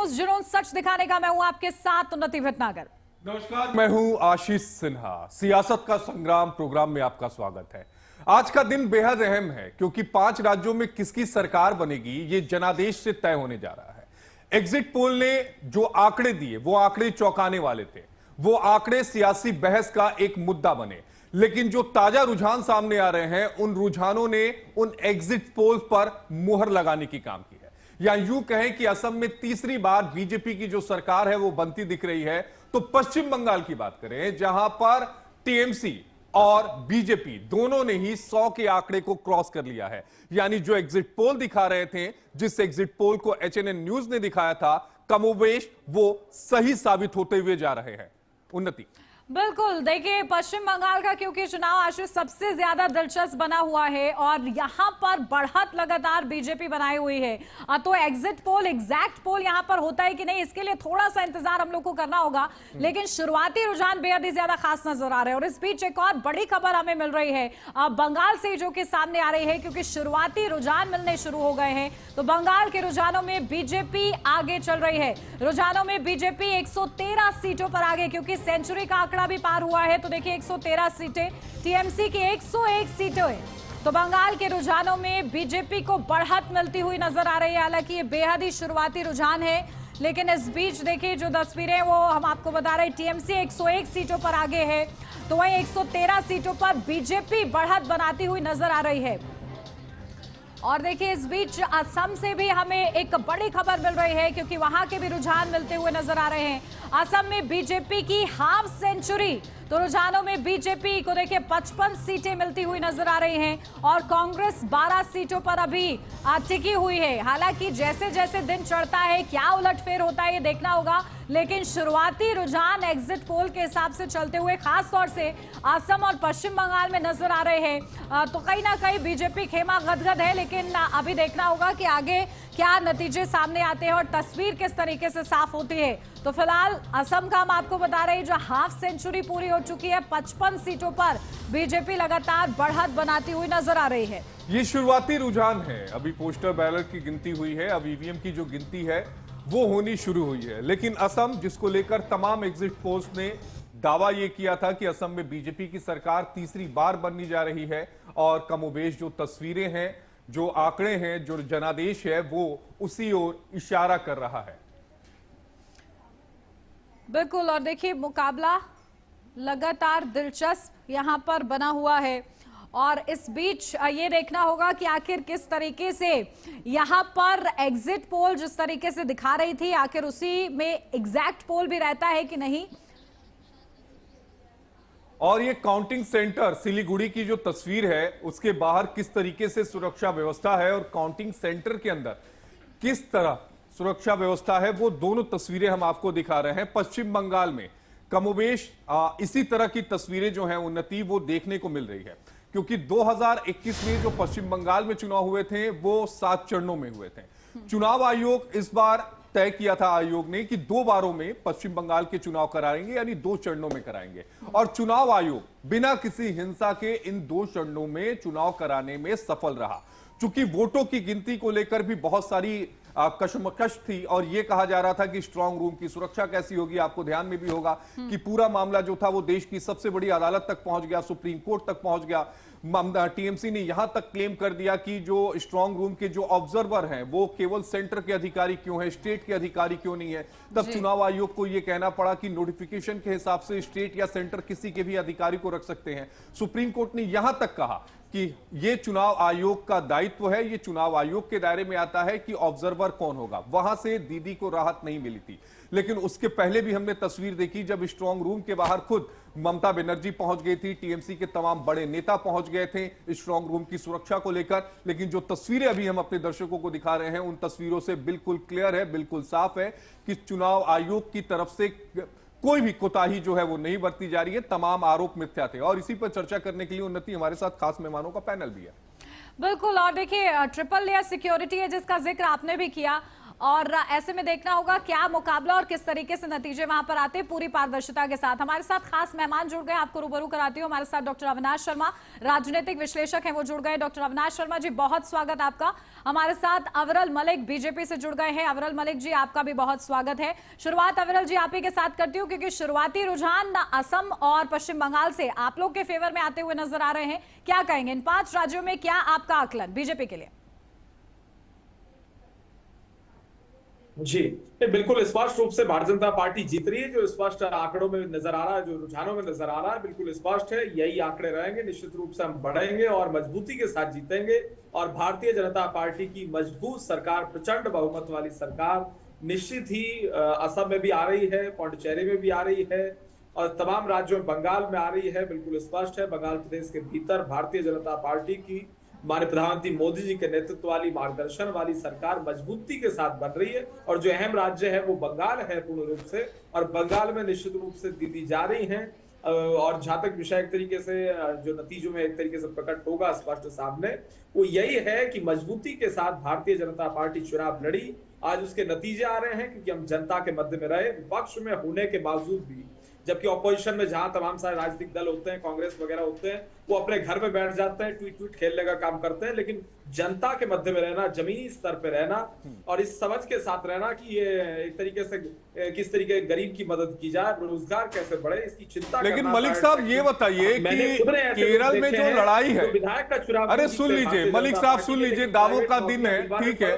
News जुनून सच दिखाने का। मैं हूं आपके साथ उन्नति भटनागर। नमस्कार, मैं हूं आशीष सिन्हा। सियासत का संग्राम प्रोग्राम में आपका स्वागत है। आज का दिन बेहद अहम है क्योंकि 5 राज्यों में किसकी सरकार बनेगी ये जनादेश से तय होने जा रहा है। एग्जिट पोल ने जो आंकड़े दिए वो आंकड़े चौंकाने वाले थे। वो आंकड़े सियासी बहस का एक मुद्दा बने, लेकिन जो ताजा रुझान सामने आ रहे हैं उन रुझानों ने उन एग्जिट पोल पर मुहर लगाने की काम की है। या यूं कहें कि असम में तीसरी बार बीजेपी की जो सरकार है वो बनती दिख रही है। तो पश्चिम बंगाल की बात करें जहां पर टीएमसी और बीजेपी दोनों ने ही 100 के आंकड़े को क्रॉस कर लिया है। यानी जो एग्जिट पोल दिखा रहे थे, जिस एग्जिट पोल को एचएनएन न्यूज ने दिखाया था, कमोबेश वो सही साबित होते हुए जा रहे हैं। उन्नति बिल्कुल, देखिए पश्चिम बंगाल का क्योंकि चुनाव आशु सबसे ज्यादा दिलचस्प बना हुआ है और यहां पर बढ़त लगातार बीजेपी बनाई हुई है। तो एग्जिट पोल, एग्जैक्ट पोल यहां पर होता है कि नहीं, इसके लिए थोड़ा सा इंतजार हम लोग को करना होगा, लेकिन शुरुआती रुझान बेहद ही ज्यादा खास नजर आ रहे हैं। और इस बीच एक और बड़ी खबर हमें मिल रही है बंगाल से, जो कि सामने आ रही है, क्योंकि शुरुआती रुझान मिलने शुरू हो गए हैं। तो बंगाल के रुझानों में बीजेपी आगे चल रही है। रुझानों में बीजेपी 113 सीटों पर आगे, क्योंकि सेंचुरी का आंकड़ा भी पार हुआ है। तो देखिए 113 सीटें, टीएमसी की 101 सीटें। तो बंगाल के रुझानों में बीजेपी को बढ़त मिलती हुई नजर आ रही है। हालांकि ये बेहद ही शुरुआती रुझान है, लेकिन इस बीच देखिए जो तस्वीरें वो हम आपको बता रहे हैं, टीएमसी 101 सीटों पर आगे है, तो वहीं 113 सीटों पर बीजेपी बढ़त बनाती हुई नजर आ रही है। और देखिए इस बीच असम से भी हमें एक बड़ी खबर मिल रही है, क्योंकि वहां के भी रुझान मिलते हुए नजर आ रहे हैं। असम में बीजेपी की हाफ सेंचुरी, तो रुझानों में बीजेपी को देखिए 55 सीटें मिलती हुई नजर आ रही हैं और कांग्रेस 12 सीटों पर अभी टिकी हुई है। हालांकि जैसे जैसे दिन चढ़ता है क्या उलटफेर होता है ये देखना होगा, लेकिन शुरुआती रुझान एग्जिट पोल के हिसाब से चलते हुए खास तौर से असम और पश्चिम बंगाल में नजर आ रहे हैं। तो कहीं ना कहीं बीजेपी खेमा गदगद है, लेकिन अभी देखना होगा कि आगे क्या नतीजे सामने आते हैं और तस्वीर किस तरीके से साफ होती है। तो फिलहाल असम का हम आपको बता रहे हैं, जो हाफ सेंचुरी पूरी हो चुकी है, 55 सीटों पर बीजेपी लगातार बढ़त बनाती हुई नजर आ रही है। ये शुरुआती रुझान है। अभी पोस्टर बैलेट की गिनती हुई है, अब ईवीएम की जो गिनती है वो होनी शुरू हुई है। लेकिन असम, जिसको लेकर तमाम एग्जिट पोल्स ने दावा ये किया था कि असम में बीजेपी की सरकार तीसरी बार बनने जा रही है, और कमोबेश जो तस्वीरें हैं, जो आंकड़े हैं, जो जनादेश है, वो उसी ओर इशारा कर रहा है। बिल्कुल, और देखिए मुकाबला लगातार दिलचस्प यहां पर बना हुआ है। और इस बीच ये देखना होगा कि आखिर किस तरीके से यहां पर एग्जिट पोल जिस तरीके से दिखा रही थी, आखिर उसी में एग्जैक्ट पोल भी रहता है कि नहीं। और ये काउंटिंग सेंटर सिलीगुड़ी की जो तस्वीर है, उसके बाहर किस तरीके से सुरक्षा व्यवस्था है और काउंटिंग सेंटर के अंदर किस तरह सुरक्षा व्यवस्था है, वो दोनों तस्वीरें हम आपको दिखा रहे हैं। पश्चिम बंगाल में कमोबेश इसी तरह की तस्वीरें जो हैं उन्नति, वो देखने को मिल रही है, क्योंकि 2021 में जो पश्चिम बंगाल में चुनाव हुए थे वो 7 चरणों में हुए थे। चुनाव आयोग इस बार तय किया था, आयोग ने, कि 2 बारों में पश्चिम बंगाल के चुनाव कराएंगे, यानी 2 चरणों में कराएंगे। और चुनाव आयोग बिना किसी हिंसा के इन 2 चरणों में चुनाव कराने में सफल रहा। चूंकि वोटों की गिनती को लेकर भी बहुत सारी कशमकश थी और यह कहा जा रहा था कि स्ट्रांग रूम की सुरक्षा कैसी होगी। आपको ध्यान में भी होगा कि पूरा मामला जो था वो देश की सबसे बड़ी अदालत तक पहुंच गया, सुप्रीम कोर्ट तक पहुंच गया। टीएमसी ने यहां तक क्लेम कर दिया कि जो स्ट्रांग रूम के जो ऑब्जर्वर हैं वो केवल सेंटर के अधिकारी क्यों हैं, स्टेट के अधिकारी क्यों नहीं है। तब चुनाव आयोग को यह कहना पड़ा कि नोटिफिकेशन के हिसाब से स्टेट या सेंटर किसी के भी अधिकारी को रख सकते हैं। सुप्रीम कोर्ट ने यहां तक कहा कि यह चुनाव आयोग का दायित्व है, यह चुनाव आयोग के दायरे में आता है कि ऑब्जर्वर कौन होगा। वहां से दीदी को राहत नहीं मिली थी, लेकिन उसके पहले भी हमने तस्वीर देखी जब स्ट्रांग रूम के बाहर खुद ममता बनर्जी पहुंच गई थी, टीएमसी के तमाम बड़े नेता पहुंच गए थे स्ट्रांग रूम की सुरक्षा को लेकर। लेकिन जो तस्वीरें अभी हम अपने दर्शकों को दिखा रहे हैं, उन तस्वीरों से बिल्कुल क्लियर है, बिल्कुल साफ है कि चुनाव आयोग की तरफ से कोई भी कोताही जो है वो नहीं बरती जा रही है। तमाम आरोप मिथ्या थे। और इसी पर चर्चा करने के लिए उन्नति हमारे साथ खास मेहमानों का पैनल भी है। बिल्कुल, और देखिए ट्रिपल लेयर सिक्योरिटी है जिसका जिक्र आपने भी किया। और ऐसे में देखना होगा क्या मुकाबला और किस तरीके से नतीजे वहां पर आते हैं पूरी पारदर्शिता के साथ। हमारे साथ खास मेहमान जुड़ गए, आपको रूबरू कराती हूँ। हमारे साथ डॉक्टर अविनाश शर्मा, राजनीतिक विश्लेषक हैं, वो जुड़ गए। डॉक्टर अविनाश शर्मा जी, बहुत स्वागत आपका। हमारे साथ अविरल मलिक बीजेपी से जुड़ गए हैं। अविरल मलिक जी, आपका भी बहुत स्वागत है। शुरुआत अविरल जी आप ही के साथ करती हूँ, क्योंकि शुरुआती रुझान असम और पश्चिम बंगाल से आप लोग के फेवर में आते हुए नजर आ रहे हैं। क्या कहेंगे इन 5 राज्यों में, क्या आपका आकलन बीजेपी के लिए? जी बिल्कुल स्पष्ट रूप से भारतीय जनता पार्टी जीत रही है। जो स्पष्ट आंकड़ों में नजर आ रहा है, जो रुझानों में नजर आ रहा है, बिल्कुल स्पष्ट है। यही आंकड़े रहेंगे। निश्चित रूप से हम बढ़ेंगे और मजबूती के साथ जीतेंगे। और भारतीय जनता पार्टी की मजबूत सरकार, प्रचंड बहुमत वाली सरकार निश्चित ही असम में भी आ रही है, पौंडीचेरी में भी आ रही है और तमाम राज्यों में, बंगाल में आ रही है। बिल्कुल स्पष्ट है, बंगाल प्रदेश के भीतर भारतीय जनता पार्टी की माननीय प्रधानमंत्री मोदी जी के नेतृत्व वाली, मार्गदर्शन वाली सरकार मजबूती के साथ बन रही है। और जो अहम राज्य है वो बंगाल है पूर्ण रूप से, और बंगाल में निश्चित रूप से दी जा रही है। और जहां तक विषय एक तरीके से जो नतीजों में एक तरीके से प्रकट होगा स्पष्ट सामने, वो यही है कि मजबूती के साथ भारतीय जनता पार्टी चुनाव लड़ी। आज उसके नतीजे आ रहे हैं क्योंकि हम जनता के मध्य में रहे, विपक्ष में होने के बावजूद भी। जबकि ऑपोजिशन में जहां तमाम सारे राजनीतिक दल होते हैं, कांग्रेस वगैरह होते हैं, वो अपने घर में बैठ जाते हैं, ट्वीट खेलने का काम करते हैं। लेकिन जनता के मध्य में रहना, जमीनी स्तर पे रहना और इस समझ के साथ रहना कि ये एक तरीके से किस तरीके गरीब की मदद की जाए, रोजगार कैसे बढ़े, इसकी चिंता। लेकिन मलिक साहब ये बताइए कि केरल में जो लड़ाई है, विधायक का चुनाव, अरे सुन लीजिए मलिक साहब, सुन लीजिए, दावों का दिन है, ठीक है।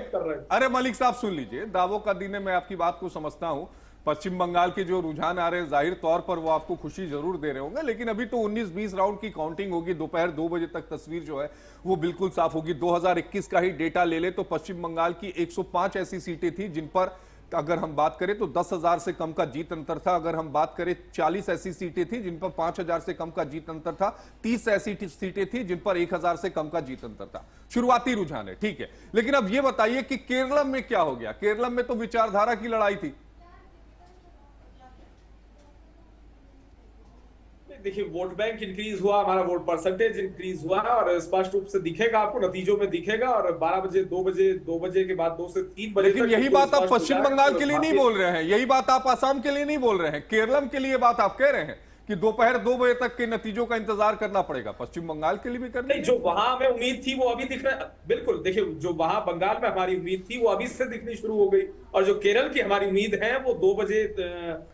अरे मलिक साहब सुन लीजिए, दावों का दिन है, मैं आपकी बात को समझता हूं। पश्चिम बंगाल के जो रुझान आ रहे हैं, जाहिर तौर पर वो आपको खुशी जरूर दे रहे होंगे, लेकिन अभी तो 19-20 राउंड की काउंटिंग होगी। दोपहर 2 बजे तक तस्वीर जो है वो बिल्कुल साफ होगी। 2021 का ही डेटा ले ले तो पश्चिम बंगाल की 105 ऐसी सीटें थी जिन पर अगर हम बात करें तो 10,000 से कम का जीत अंतर था। अगर हम बात करें 40 ऐसी सीटें थी जिन पर 5,000 से कम का जीत अंतर था। 30 ऐसी सीटें थी जिन पर 1,000 से कम का जीत अंतर था। शुरुआती रुझान है, ठीक है। लेकिन अब यह बताइए कि केरलम में क्या हो गया? केरलम में तो विचारधारा की लड़ाई थी। देखिए, वोट बैंक इंक्रीज हुआ, हमारा वोट परसेंटेज इंक्रीज हुआ और स्पष्ट रूप से दिखेगा, आपको नतीजों में दिखेगा। और 12 बजे 2 बजे के बाद 2 से 3 बजे, लेकिन यही बात आप पश्चिम बंगाल के लिए नहीं बोल रहे हैं, यही बात आप आसाम के लिए नहीं बोल रहे हैं, केरलम के लिए बात आप कह रहे हैं कि दोपहर 2 बजे तक के नतीजों का इंतजार करना पड़ेगा। पश्चिम बंगाल के लिए भी करना, जो वहां हमें उम्मीद थी वो अभी दिख रहा है। बिल्कुल, देखिए, जो वहां बंगाल में हमारी उम्मीद थी वो अभी से दिखनी शुरू हो गई, और जो केरल की हमारी उम्मीद है वो 2 बजे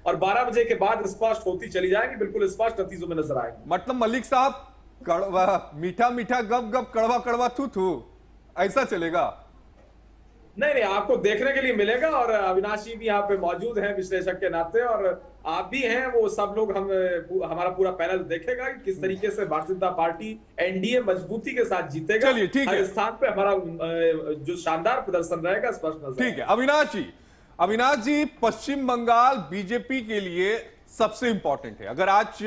और 12 बजे के बाद स्पष्ट होती चली जाएगी, बिल्कुल स्पष्ट नतीजों में नजर आएगी। मतलब मलिक साहब, कड़वा मीठा मीठा गप गप, कड़वा कड़वा थू थू, ऐसा चलेगा? नहीं, आपको देखने के लिए मिलेगा। और अविनाश जी भी यहाँ पे मौजूद हैं विश्लेषक के नाते, और आप भी हैं, वो सब लोग हमारा पूरा पैनल देखेगा कि किस तरीके से भारतीय जनता पार्टी एनडीए मजबूती के साथ जीतेगा। चलिए, ठीक है। हर स्थान पे हमारा जो शानदार प्रदर्शन रहेगा स्पष्ट नजर। ठीक है अविनाश जी, पश्चिम बंगाल बीजेपी के लिए सबसे इंपॉर्टेंट है। अगर आज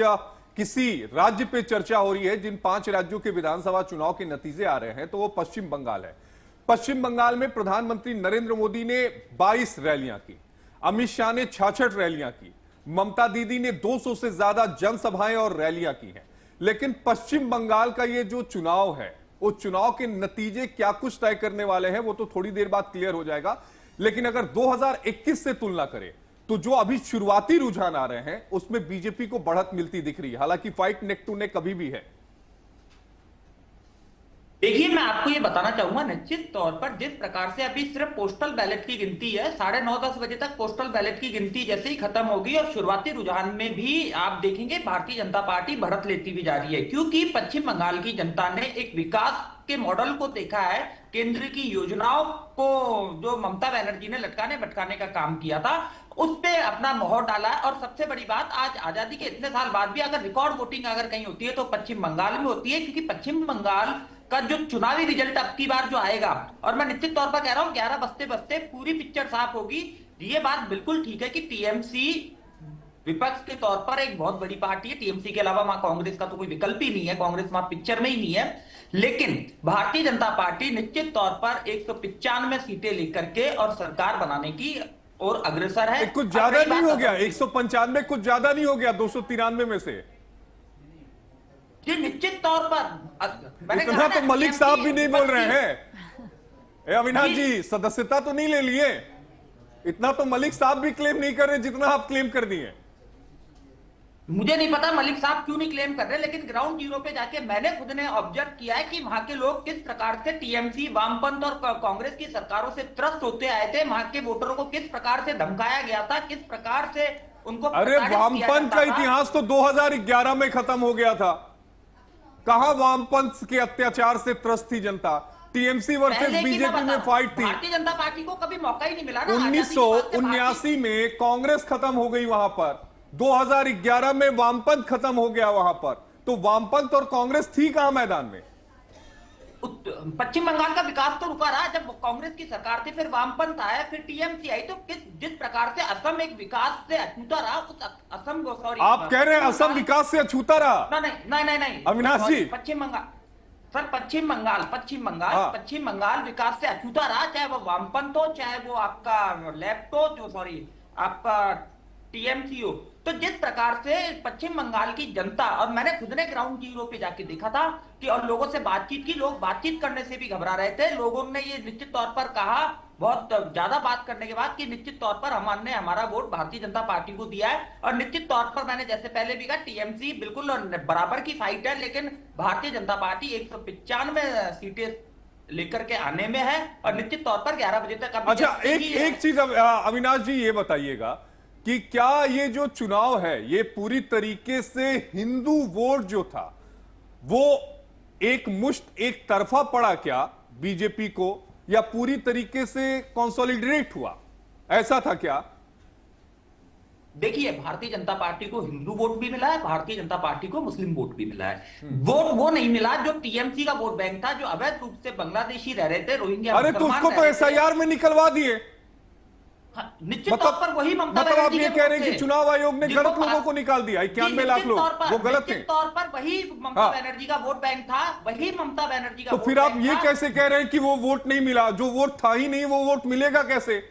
किसी राज्य पे चर्चा हो रही है, जिन 5 राज्यों के विधानसभा चुनाव के नतीजे आ रहे हैं, तो वो पश्चिम बंगाल है। पश्चिम बंगाल में प्रधानमंत्री नरेंद्र मोदी ने 22 रैलियां की, अमित शाह ने 66 रैलियां की, ममता दीदी ने 200 से ज्यादा जनसभाएं और रैलियां की हैं। लेकिन पश्चिम बंगाल का ये जो चुनाव है, वो चुनाव के नतीजे क्या कुछ तय करने वाले हैं, वो तो थोड़ी देर बाद क्लियर हो जाएगा। लेकिन अगर 2021 से तुलना करें तो जो अभी शुरुआती रुझान आ रहे हैं उसमें बीजेपी को बढ़त मिलती दिख रही है। हालांकि फाइट नेक टू नेक कभी भी है। देखिए, मैं आपको ये बताना चाहूंगा, निश्चित तौर पर जिस प्रकार से अभी सिर्फ पोस्टल बैलेट की गिनती है, 9:30-10 बजे तक पोस्टल बैलेट की गिनती जैसे ही खत्म होगी और शुरुआती रुझान में भी आप देखेंगे भारतीय जनता पार्टी बढ़त लेती भी जा रही है, क्योंकि पश्चिम बंगाल की जनता ने एक विकास के मॉडल को देखा है। केंद्र की योजनाओं को जो ममता बनर्जी ने लटकाने भटकाने का काम किया था, उस पे अपना मोहर डाला है। और सबसे बड़ी बात, आज आजादी के इतने साल बाद भी अगर रिकॉर्ड वोटिंग अगर कहीं होती है तो पश्चिम बंगाल में होती है, क्योंकि पश्चिम बंगाल का जो चुनावी रिजल्ट अब की बार जो आएगा, और मैं निश्चित तौर पर कह रहा हूं 11 बजते बजते पूरी पिक्चर साफ होगी। ये बात बिल्कुल ठीक है कि टीएमसी विपक्ष के तौर पर एक बहुत बड़ी पार्टी है। टीएमसी के अलावा वहां कांग्रेस का तो कोई विकल्प ही नहीं है, कांग्रेस वहां पिक्चर में ही नहीं है। लेकिन भारतीय जनता पार्टी निश्चित तौर पर 195 सीटें लेकर के और सरकार बनाने की और अग्रसर है। कुछ ज्यादा नहीं हो गया, 195 कुछ ज्यादा नहीं हो गया 293 में से। जी निश्चित तौर पर इतना तो मलिक साहब भी नहीं बोल रहे हैं। अविनाश जी, सदस्यता तो नहीं ले लिए? इतना तो मलिक साहब भी क्लेम नहीं कर रहे जितना आप क्लेम कर दिए। मुझे नहीं पता मलिक साहब क्यों नहीं क्लेम कर रहे, लेकिन ग्राउंड जीरो पे जाके मैंने खुद ने ऑब्जर्व किया है कि वहां के लोग किस प्रकार से टीएमसी, वामपंथ और कांग्रेस की सरकारों से त्रस्त होते आए थे। वहां के वोटरों को किस प्रकार से धमकाया गया था, किस प्रकार से उनको अरे वामपंथ का इतिहास तो 2011 में खत्म हो गया था। कहां वामपंथ के अत्याचार से त्रस्त थी जनता? टीएमसी वर्सेस बीजेपी में फाइट थी। भारतीय जनता पार्टी को कभी मौका ही नहीं मिला ना। 1979 में कांग्रेस खत्म हो गई वहां पर, 2011 में वामपंथ खत्म हो गया वहां पर। तो वामपंथ और कांग्रेस थी कहां मैदान में? पश्चिम बंगाल का विकास तो रुका रहा जब कांग्रेस की सरकार थी, फिर वामपंथ आया, फिर टीएमसी आई। तो जिस प्रकार से असम एक विकास से अछूता रहा, उस असम को सॉरी आप कह रहे हैं असम विकास से अछूता रहा? नहीं अविनाश जी, पश्चिम बंगाल सर, पश्चिम बंगाल विकास से अछूता रहा, चाहे वो वामपंथ हो, चाहे वो आपका लेफ्ट हो, जो सॉरी आपका टीएमसी हो। तो जिस प्रकार से पश्चिम बंगाल की जनता, और मैंने खुद ने ग्राउंड जीरो पे जाके देखा था कि और लोगों से बातचीत की, लोग बातचीत करने से भी घबरा रहे थे। लोगों ने ये निश्चित तौर पर कहा, बहुत ज्यादा बात करने के बाद, कि निश्चित तौर पर हमने हमारा वोट भारतीय जनता पार्टी को दिया है। और निश्चित तौर पर मैंने जैसे पहले भी कहा, टीएमसी बिल्कुल बराबर की फाइट है, लेकिन भारतीय जनता पार्टी 195 सीटें लेकर के आने में है और निश्चित तौर पर 11 बजे तक। अच्छा, एक चीज अविनाश जी ये बताइएगा कि क्या ये जो चुनाव है ये पूरी तरीके से हिंदू वोट जो था वो एक मुश्त एक तरफा पड़ा क्या बीजेपी को, या पूरी तरीके से कंसोलिडेट हुआ, ऐसा था क्या? देखिए, भारतीय जनता पार्टी को हिंदू वोट भी मिला है, भारतीय जनता पार्टी को मुस्लिम वोट भी मिला है। वोट वो नहीं मिला जो टीएमसी का वोट बैंक था, जो अवैध रूप से बांग्लादेशी रह रहे थे, रोहिंग्या। अरे तो उसको तो एसआईआर में निकलवा दिए। निश्चित तौर पर वही ममता मतलब आप ये कह रहे हैं कि चुनाव आयोग ने गलत लोगों को निकाल दिया, 91 लाख लोग वो गलत थे। निश्चित तौर पर वही ममता बनर्जी का वोट बैंक था, वही ममता बनर्जी का। तो फिर आप ये कैसे कह रहे हैं कि वो वोट नहीं मिला? जो वोट था ही नहीं वो वोट मिलेगा कैसे?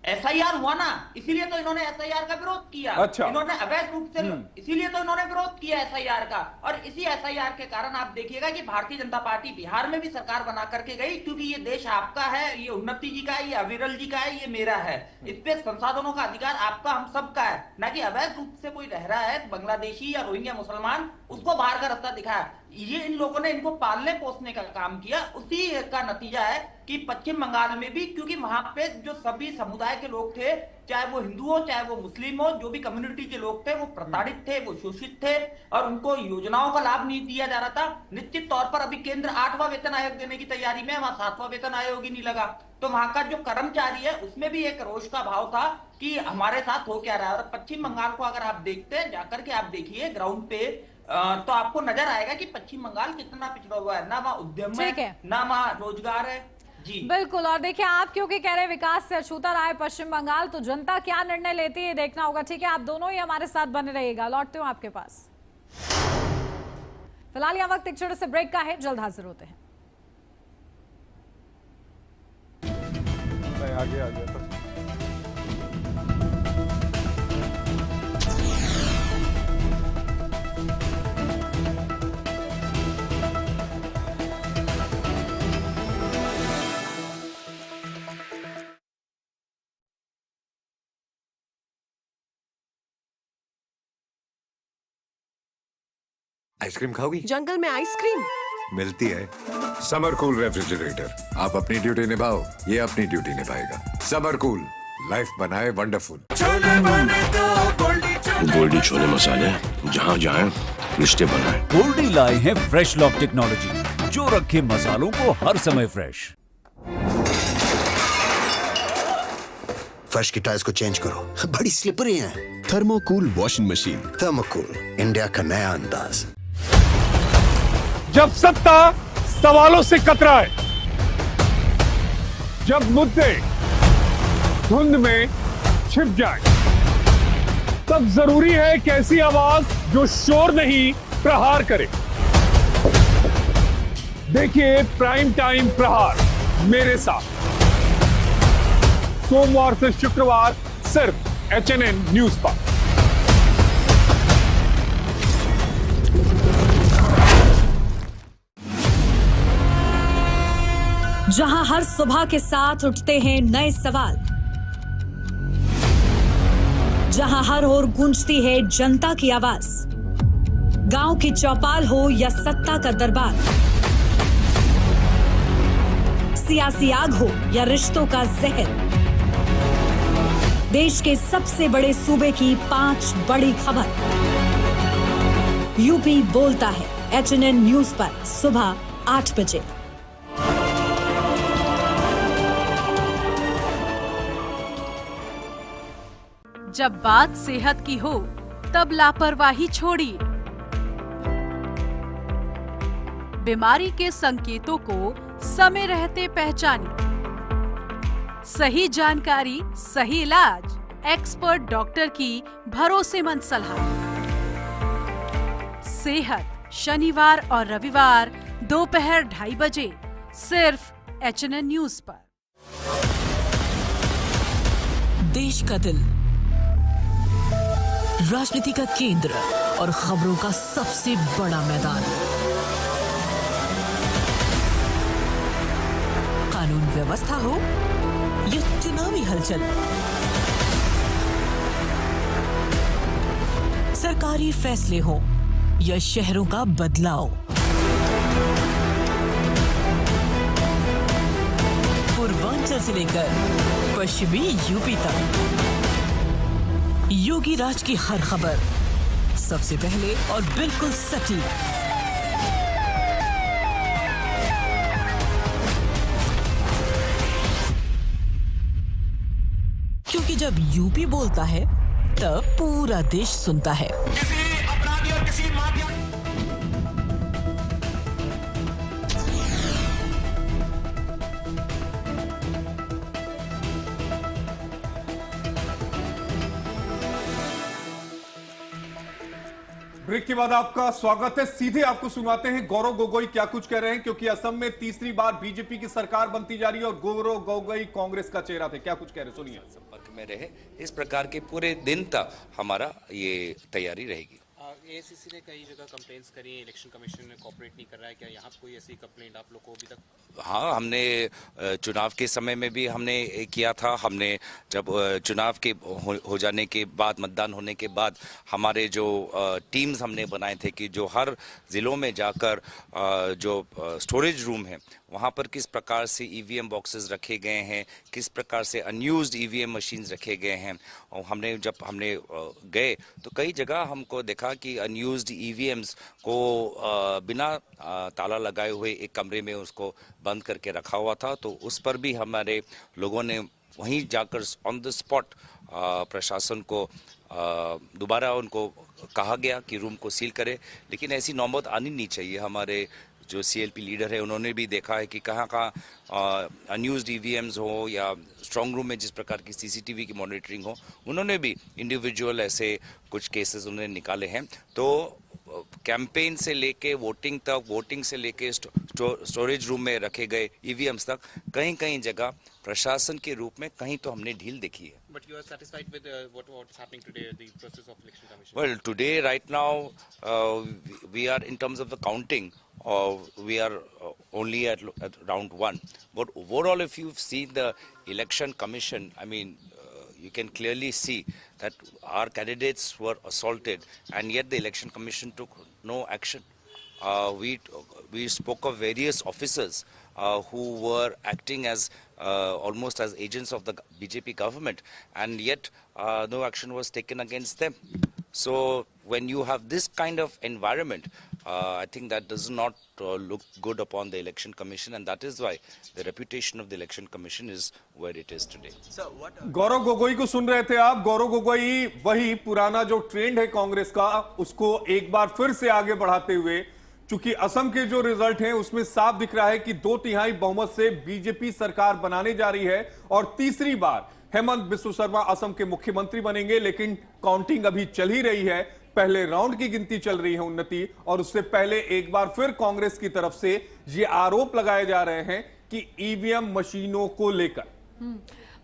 एसआईआर हुआ ना, इसीलिए तो इन्होंने एसआईआर का विरोध किया। अच्छा। इन्होंने अवैध रूप से, इसीलिए तो इन्होंने विरोध किया एसआईआर का। और इसी एसआईआर के कारण आप देखिएगा कि भारतीय जनता पार्टी बिहार में भी सरकार बना करके गई, क्योंकि ये देश आपका है, ये उन्नति जी का है, ये अविरल जी का है, ये मेरा है। इस पे संसाधनों का अधिकार आपका, हम सबका है, ना कि अवैध रूप से कोई रह रहा है बांग्लादेशी या रोहिंग्या मुसलमान, उसको बाहर का रास्ता दिखाया। ये इन लोगों ने इनको पालने पोसने का काम किया। उसी का नतीजा है कि पश्चिम बंगाल में भी, क्योंकि वहां पे जो सभी समुदाय के लोग थे, चाहे वो हिंदू हो चाहे वो मुस्लिम हो, जो भी कम्युनिटी के लोग थे, वो प्रताड़ित थे, वो शोषित थे और उनको योजनाओं का लाभ नहीं दिया जा रहा था। निश्चित तौर पर अभी केंद्र 8वां वेतन आयोग देने की तैयारी में, वहां 7वां वेतन आयोग ही नहीं लगा। तो वहां का जो कर्मचारी है उसमें भी एक रोष का भाव था कि हमारे साथ हो क्या रहा है। और पश्चिम बंगाल को अगर आप देखते हैं, जाकर के आप देखिए ग्राउंड पे, तो आपको नजर आएगा कि पश्चिम बंगाल कितना पिछड़ा हुआ है। ना वहां उद्यम है, ना वहां रोजगार है। जी बिल्कुल। और देखिए, आप क्योंकि कह रहे हैं विकास से अछूता रहा है पश्चिम बंगाल, तो जनता क्या निर्णय लेती है देखना होगा। ठीक है, आप दोनों ही हमारे साथ बने रहिएगा, लौटते हो आपके पास। फिलहाल यह वक्त एक छोटे से ब्रेक का है, जल्द हाजिर होते हैं। आगे आ गया था। आइसक्रीम खाओगी? जंगल में आइसक्रीम मिलती है। समर कूल रेफ्रिजरेटर, आप अपनी ड्यूटी निभाओ, ये अपनी ड्यूटी निभाएगा। समर कूल, लाइफ बनाए वंडरफुल। गोल्डी छोले मसाले, जहाँ जाए रिश्ते बनाए। गोल्डी लाए हैं फ्रेश लॉक टेक्नोलॉजी, जो रखे मसालों को हर समय फ्रेश। फर्श की टाइल्स को चेंज करो, बड़ी स्लिपरी हैं। थर्मोकूल वॉशिंग मशीन। थर्मोकूल, इंडिया का नया अंदाज। जब सत्ता सवालों से कतराए, जब मुद्दे धुंध में छिप जाए, तब जरूरी है कि ऐसी आवाज जो शोर नहीं प्रहार करे। देखिए प्राइम टाइम प्रहार मेरे साथ, सोमवार से शुक्रवार सिर्फ HNN न्यूज पर। जहां हर सुबह के साथ उठते हैं नए सवाल, जहां हर ओर गूंजती है जनता की आवाज, गांव की चौपाल हो या सत्ता का दरबार, सियासी आग हो या रिश्तों का जहर, देश के सबसे बड़े सूबे की 5 बड़ी खबर। यूपी बोलता है HNN न्यूज पर सुबह 8 बजे। जब बात सेहत की हो तब लापरवाही छोड़िए। बीमारी के संकेतों को समय रहते पहचानिए। सही जानकारी, सही इलाज, एक्सपर्ट डॉक्टर की भरोसेमंद सलाह। सेहत शनिवार और रविवार दोपहर 2:30 बजे सिर्फ HNN न्यूज पर। देश का दिल, राजनीति का केंद्र और खबरों का सबसे बड़ा मैदान। कानून व्यवस्था हो या चुनावी हलचल, सरकारी फैसले हो या शहरों का बदलाव, पूर्वांचल से लेकर पश्चिमी यूपी तक, योगी राज की हर खबर सबसे पहले और बिल्कुल सटीक। क्योंकि जब यूपी बोलता है तब पूरा देश सुनता है। ब्रेक के बाद आपका स्वागत है। सीधे आपको सुनाते हैं गौरव गोगोई क्या कुछ कह रहे हैं, क्योंकि असम में तीसरी बार बीजेपी की सरकार बनती जा रही है और गौरव गोगोई कांग्रेस का चेहरा थे। क्या कुछ कह रहे, सुनिए। संपर्क में रहे, इस प्रकार के पूरे दिन तक हमारा ये तैयारी रहेगी। एआईसीसी ने कई जगह कंप्लेंट्स करी, इलेक्शन कमीशन ने कोऑपरेट नहीं कर रहा है, क्या यहाँ कोई ऐसी कंप्लेंट आप लोग को अभी तक? हाँ, हमने चुनाव के समय में भी हमने किया था। हमने जब चुनाव के हो जाने के बाद, मतदान होने के बाद, हमारे जो टीम्स हमने बनाए थे कि जो हर ज़िलों में जाकर जो स्टोरेज रूम है वहाँ पर किस प्रकार से ईवीएम बॉक्सेस रखे गए हैं, किस प्रकार से अनयूज्ड ईवीएम मशीन्स रखे गए हैं। और जब हमने गए तो कई जगह हमको देखा कि अनयूज्ड ईवीएम्स को बिना ताला लगाए हुए एक कमरे में उसको बंद करके रखा हुआ था। तो उस पर भी हमारे लोगों ने वहीं जाकर ऑन द स्पॉट प्रशासन को दोबारा उनको कहा गया कि रूम को सील करे। लेकिन ऐसी नौबत आनी नहीं चाहिए। हमारे जो CLP लीडर है उन्होंने भी देखा है कि कहाँ अनयूज्ड ईवीएम्स हो या स्ट्रांग रूम में जिस प्रकार की CCTV की मॉनिटरिंग हो, उन्होंने भी इंडिविजुअल ऐसे कुछ केसेस उन्होंने निकाले हैं। तो कैंपेन से लेके वोटिंग तक, वोटिंग से लेके स्टोरेज रूम में रखे गए ईवीएम्स तक कहीं कहीं जगह प्रशासन के रूप में कहीं तो हमने ढील देखी है। But you are satisfied with what's happening today, the process of election commission? Well, today, right now, we are in terms of the counting. We are only at round 1. But overall, if you've seen the election commission, I mean, you can clearly see that our candidates were assaulted, and yet the election commission took no action. We spoke of various officers who were acting as almost as agents of the BJP government, and yet no action was taken against them. So when you have this kind of environment, I think that does not look good upon the election commission, and that is why the reputation of the election commission is where it is today. Gaurav Gogoi को सुन रहे थे आप। गौरव गोगोई वही पुराना जो trend है कांग्रेस का, उसको एक बार फिर से आगे बढ़ाते हुए, चूंकि असम के जो रिजल्ट हैं उसमें साफ दिख रहा है कि 2/3 बहुमत से बीजेपी सरकार बनाने जा रही है और तीसरी बार हेमंत बिस्व शर्मा असम के मुख्यमंत्री बनेंगे। लेकिन काउंटिंग अभी चल ही रही है, पहले राउंड की गिनती चल रही है उन्नति, और उससे पहले एक बार फिर कांग्रेस की तरफ से ये आरोप लगाए जा रहे हैं कि ईवीएम मशीनों को लेकर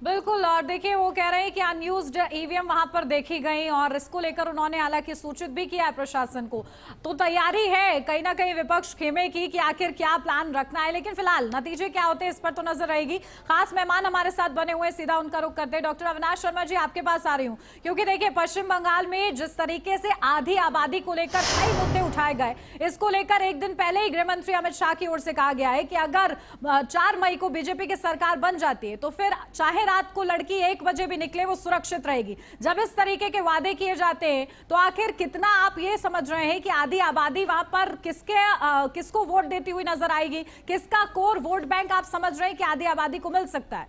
बिल्कुल। और देखिए वो कह रहे हैं कि अनयूज्ड ईवीएम वहां पर देखी गई और इसको लेकर उन्होंने हालांकि सूचित भी किया है प्रशासन को। तो तैयारी है कहीं ना कहीं विपक्ष खेमे की कि आखिर क्या प्लान रखना है, लेकिन फिलहाल नतीजे क्या होते हैं इस पर तो नजर रहेगी। खास मेहमान हमारे साथ बने हुए, सीधा उनका रुख करते हैं। डॉक्टर अविनाश शर्मा जी, आपके पास आ रही हूँ, क्योंकि देखिए पश्चिम बंगाल में जिस तरीके से आधी आबादी को लेकर कई मुद्दे उठाए गए, इसको लेकर एक दिन पहले ही गृह मंत्री अमित शाह की ओर से कहा गया है कि अगर 4 मई को बीजेपी की सरकार बन जाती है तो फिर चाहे रात को लड़की 1 बजे भी निकले वो सुरक्षित रहेगी। जब इस तरीके के वादे किए जाते हैं तो आखिर कितना आप ये समझ रहे हैं कि आधी आबादी वहां पर किसको वोट देती हुई नजर आएगी, किसका कोर वोट बैंक आप समझ रहे हैं कि आधी आबादी को मिल सकता है?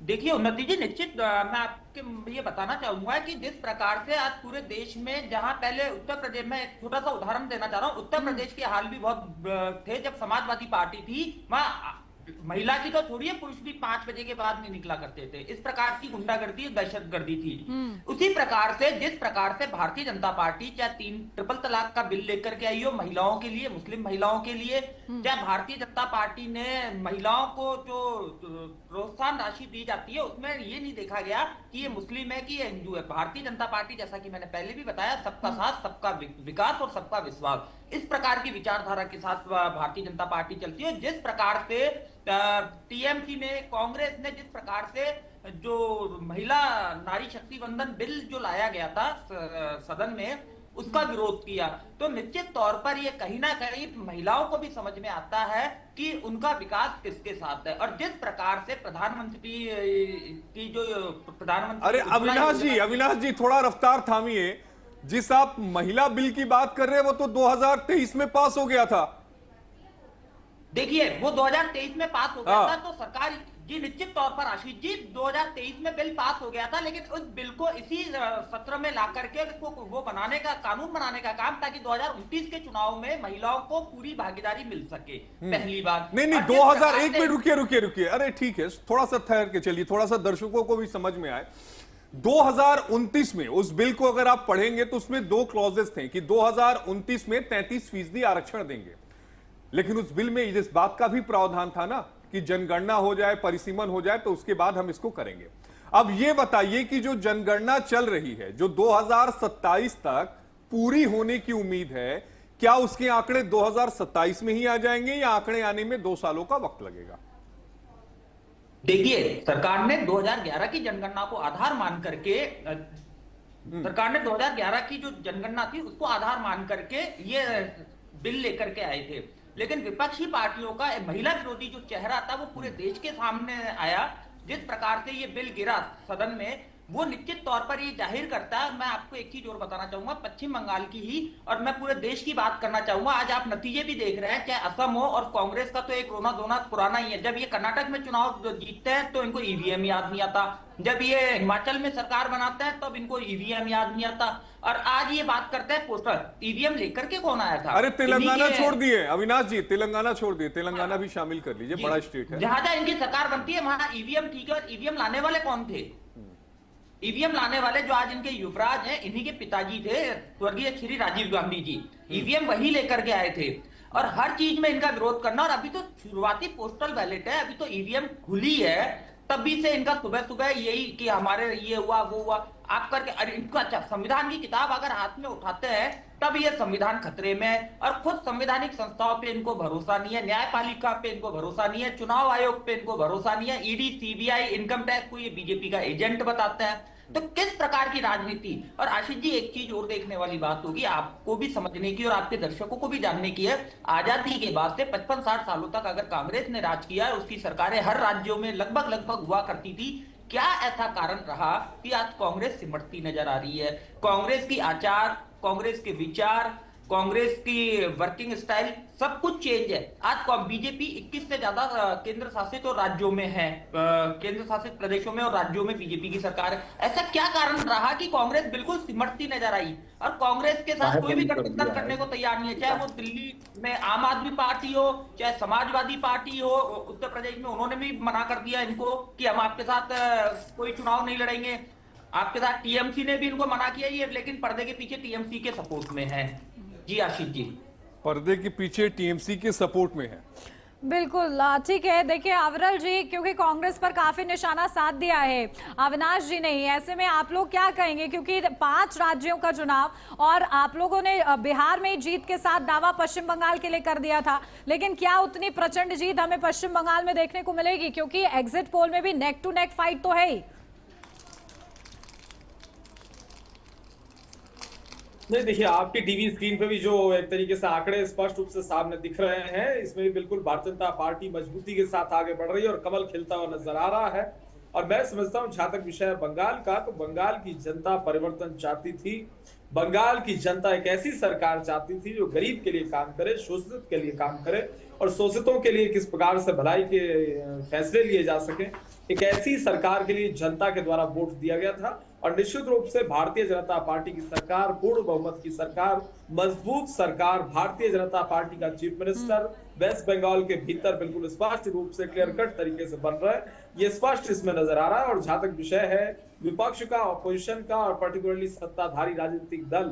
देखिए नतीजे निश्चित, मैं आपके ये बताना चाहूंगा कि जिस प्रकार से आज पूरे देश में, जहां पहले उत्तर प्रदेश में एक छोटा सा उदाहरण देना चाह रहा हूं, उत्तर प्रदेश के हाल भी बहुत थे जब समाजवादी पार्टी थी, वहां महिला की तो छोड़िए पुरुष भी 5 बजे के बाद नहीं निकला करते थे। इस प्रकार की गुंडागर्दी, दहशतगर्दी थी। उसी प्रकार से जिस प्रकार से भारतीय जनता पार्टी चाहे 3 ट्रिपल तलाक का बिल लेकर के आई हो महिलाओं के लिए, मुस्लिम महिलाओं के लिए, चाहे भारतीय जनता पार्टी ने महिलाओं को जो प्रोत्साहन राशि दी जाती है उसमें ये नहीं देखा गया कि ये मुस्लिम है कि ये हिंदू है। भारतीय जनता पार्टी, जैसा कि मैंने पहले भी बताया, सबका साथ, सबका विकास और सबका विश्वास, इस प्रकार की विचारधारा के साथ भारतीय जनता पार्टी चलती है। जिस प्रकार से टीएमसी ने, कांग्रेस ने जिस प्रकार से जो महिला नारी शक्ति वंदन बिल जो लाया गया था सदन में, उसका विरोध किया, तो निश्चित तौर पर ये कहीं ना कहीं महिलाओं को भी समझ में आता है कि उनका विकास किसके साथ है। और जिस प्रकार से प्रधानमंत्री की जो प्रधानमंत्री, अरे अविनाश जी थोड़ा रफ्तार थामिए। जिस आप महिला बिल की बात कर रहे हैं वो तो 2023 में पास हो गया था। देखिए वो 2023 में पास हो गया था, तो सरकार जी निश्चित तौर पर आशीष जी 2023 में बिल पास हो गया था, लेकिन उस बिल को इसी सत्र में ला करके इसको वो बनाने का, कानून बनाने का काम, ताकि 2029 के चुनाव में महिलाओं को पूरी भागीदारी मिल सके पहली बार। नहीं 2001 में रुकिए, अरे ठीक है, थोड़ा सा ठहर के चलिए, थोड़ा सा दर्शकों को भी समझ में आए। 2029 में उस बिल को अगर आप पढ़ेंगे तो उसमें 2 क्लॉजेस थे कि 2029 में 33% आरक्षण देंगे, लेकिन उस बिल में इस बात का भी प्रावधान था ना कि जनगणना हो जाए, परिसीमन हो जाए, तो उसके बाद हम इसको करेंगे। अब ये बताइए कि जो जनगणना चल रही है, जो 2027 तक पूरी होने की उम्मीद है, क्या उसके आंकड़े 2027 में ही आ जाएंगे या आंकड़े आने में 2 सालों का वक्त लगेगा? देखिए सरकार ने 2011 की जनगणना को आधार मान करके, सरकार ने 2011 की जो जनगणना थी उसको आधार मान करके ये बिल लेकर के आए थे, लेकिन विपक्षी पार्टियों का महिला विरोधी जो चेहरा था वो पूरे देश के सामने आया। जिस प्रकार से ये बिल गिरा सदन में, वो निश्चित तौर पर ये जाहिर करता है। मैं आपको एक चीज और बताना चाहूंगा, पश्चिम बंगाल की ही, और मैं पूरे देश की बात करना चाहूंगा। आज आप नतीजे भी देख रहे हैं, चाहे असम हो, और कांग्रेस का तो एक रोना धोना पुराना ही है। जब ये कर्नाटक में चुनाव जीतते हैं तो इनको ईवीएम याद नहीं आता, जब ये हिमाचल में सरकार बनाते हैं तब इनको ईवीएम याद नहीं आता, और आज ये बात करते हैं पोस्टर। ईवीएम लेकर के कौन आया था? अरे तेलंगाना छोड़ दिए अविनाश जी, तेलंगाना छोड़ दिए, तेलंगाना भी शामिल कर लीजिए, बड़ा स्टेट है। जहां जहां इनकी सरकार बनती है वहां ईवीएम ठीक है। और ईवीएम लाने वाले कौन थे? ईवीएम लाने वाले जो आज इनके युवराज हैं, इन्हीं के पिताजी थे, स्वर्गीय श्री राजीव गांधी जी। ईवीएम वही लेकर के आए थे, और हर चीज में इनका विरोध करना। और अभी तो शुरुआती पोस्टल बैलेट है, अभी तो ईवीएम खुली है, तभी से इनका सुबह सुबह यही कि हमारे ये हुआ वो हुआ आप करके। अरे इनको अच्छा, संविधान की किताब अगर हाथ में उठाते हैं तब ये संविधान खतरे में है, और खुद संवैधानिक संस्थाओं पे इनको भरोसा नहीं है, न्यायपालिका पे इनको भरोसा नहीं है, चुनाव आयोग पे इनको भरोसा नहीं है, ईडी, सीबीआई, इनकम टैक्स को ये बीजेपी का एजेंट बताते हैं। तो किस प्रकार की राजनीति। और आशीष जी एक चीज और देखने वाली बात होगी, आपको भी समझने की और आपके दर्शकों को भी जानने की है। आजादी के बाद से 55-60 सालों तक अगर कांग्रेस ने राज किया है, उसकी सरकारें हर राज्यों में लगभग हुआ करती थी, क्या ऐसा कारण रहा कि आज कांग्रेस सिमटती नजर आ रही है? कांग्रेस की आचार, कांग्रेस के विचार, कांग्रेस की वर्किंग स्टाइल, सब कुछ चेंज है। आज बीजेपी 21 से ज्यादा केंद्र शासित और राज्यों में है, केंद्र शासित प्रदेशों में और राज्यों में बीजेपी की सरकार है। ऐसा क्या कारण रहा कि कांग्रेस बिल्कुल सिमटती नजर आई, और कांग्रेस के साथ कोई भी गठबंधन करने को तैयार नहीं है? चाहे वो दिल्ली में आम आदमी पार्टी हो, चाहे समाजवादी पार्टी हो, उत्तर प्रदेश में उन्होंने भी मना कर दिया इनको कि हम आपके साथ कोई चुनाव नहीं लड़ेंगे। आपके साथ टीएमसी ने भी इनको मना किया, ये लेकिन पर्दे के पीछे टीएमसी के सपोर्ट में है। जी आशीष जी, पर्दे के पीछे टीएमसी के सपोर्ट में है। बिल्कुल ठीक है। देखिए अविरल जी, क्योंकि कांग्रेस पर काफी निशाना साध दिया है अविनाश जी ने ही, ऐसे में आप लोग क्या कहेंगे? क्योंकि 5 राज्यों का चुनाव और आप लोगों ने बिहार में जीत के साथ दावा पश्चिम बंगाल के लिए कर दिया था, लेकिन क्या उतनी प्रचंड जीत हमें पश्चिम बंगाल में देखने को मिलेगी? क्योंकि एग्जिट पोल में भी नेक टू नेक फाइट तो है ही। नहीं, देखिए आपकी टीवी स्क्रीन पे भी जो एक तरीके से आंकड़े स्पष्ट रूप से सामने दिख रहे हैं, इसमें भी बिल्कुल भारतीय जनता पार्टी मजबूती के साथ आगे बढ़ रही है और कमल खिलता हुआ नजर आ रहा है। और मैं समझता हूं जहां तक विषय है बंगाल का, तो बंगाल की जनता परिवर्तन चाहती थी। बंगाल की जनता एक ऐसी सरकार चाहती थी जो गरीब के लिए काम करे, शोषित के लिए काम करे और शोषितों के लिए किस प्रकार से भलाई के फैसले लिए जा सके, एक ऐसी सरकार के लिए जनता के द्वारा वोट दिया गया था। और निश्चित रूप से भारतीय जनता पार्टी की सरकार, पूर्ण बहुमत की सरकार, मजबूत सरकार, भारतीय जनता पार्टी का चीफ मिनिस्टर वेस्ट बंगाल के भीतर बिल्कुल स्पष्ट रूप से क्लियर कट तरीके से बन रहा है, ये स्पष्ट इसमें नजर आ रहा है। और जहां तक विषय है विपक्ष का, ऑपोजिशन का और पर्टिकुलरली सत्ताधारी राजनीतिक दल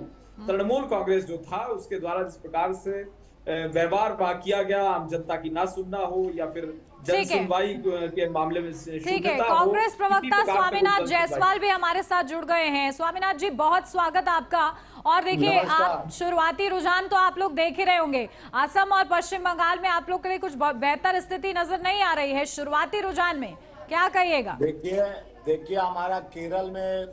तृणमूल कांग्रेस जो था, उसके द्वारा जिस प्रकार से व्यवहार किया गया, आम जनता की ना सुनना हो या फिर जन सुनवाई के मामले में ठीक है। कांग्रेस प्रवक्ता स्वामीनाथ जायसवाल भी हमारे साथ जुड़ गए हैं। स्वामीनाथ जी, बहुत स्वागत आपका। और देखिए, आप शुरुआती रुझान तो आप लोग देख ही रहे होंगे, असम और पश्चिम बंगाल में आप लोग के लिए कुछ बेहतर स्थिति नजर नहीं आ रही है। शुरुआती रुझान में क्या कहिएगा? देखिए हमारा केरल में,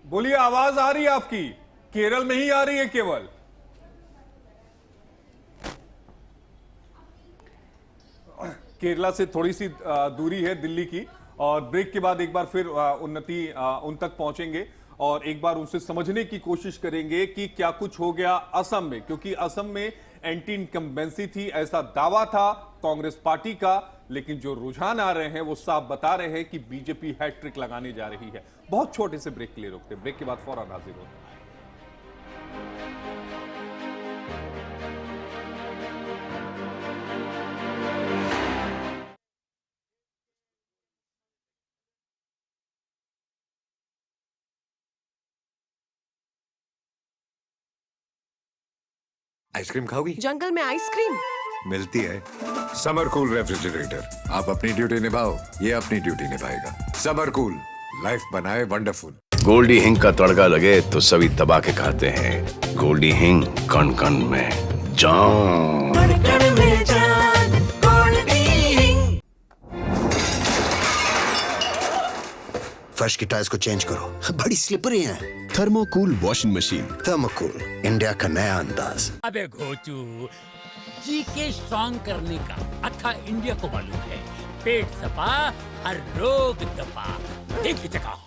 बोलिए, आवाज आ रही है आपकी? केरल में ही आ रही है केवल? केरला से थोड़ी सी दूरी है दिल्ली की, और ब्रेक के बाद एक बार फिर उन तक पहुंचेंगे और एक बार उनसे समझने की कोशिश करेंगे कि क्या कुछ हो गया असम में, क्योंकि असम में एंटी इनकम्बेंसी थी, ऐसा दावा था कांग्रेस पार्टी का, लेकिन जो रुझान आ रहे हैं वो साफ बता रहे हैं कि बीजेपी हैट्रिक लगाने जा रही है। बहुत छोटे से ब्रेक के लिए रुकते, ब्रेक के बाद फौरन हाजिर होते हैं। आइसक्रीम खाओगी? जंगल में आइसक्रीम मिलती है। समर कूल रेफ्रिजरेटर, आप अपनी ड्यूटी निभाओ, ये अपनी ड्यूटी निभाएगा। समर कूल, लाइफ बनाए वंडरफुल। गोल्डी हिंग का तड़का लगे तो सभी दबा के खाते हैं। गोल्डी हिंग, कण कण में जान। फर्श की टाइल्स को चेंज करो, बड़ी स्लिपरी हैं। थर्मोकूल वॉशिंग मशीन। थर्मोकूल, इंडिया का नया अंदाज। अबे घोचू, जी के स्ट्रॉन्ग करने का अथा इंडिया को मालूम है। पेट सफा, हर रोग दफा। देख लीजिएगा।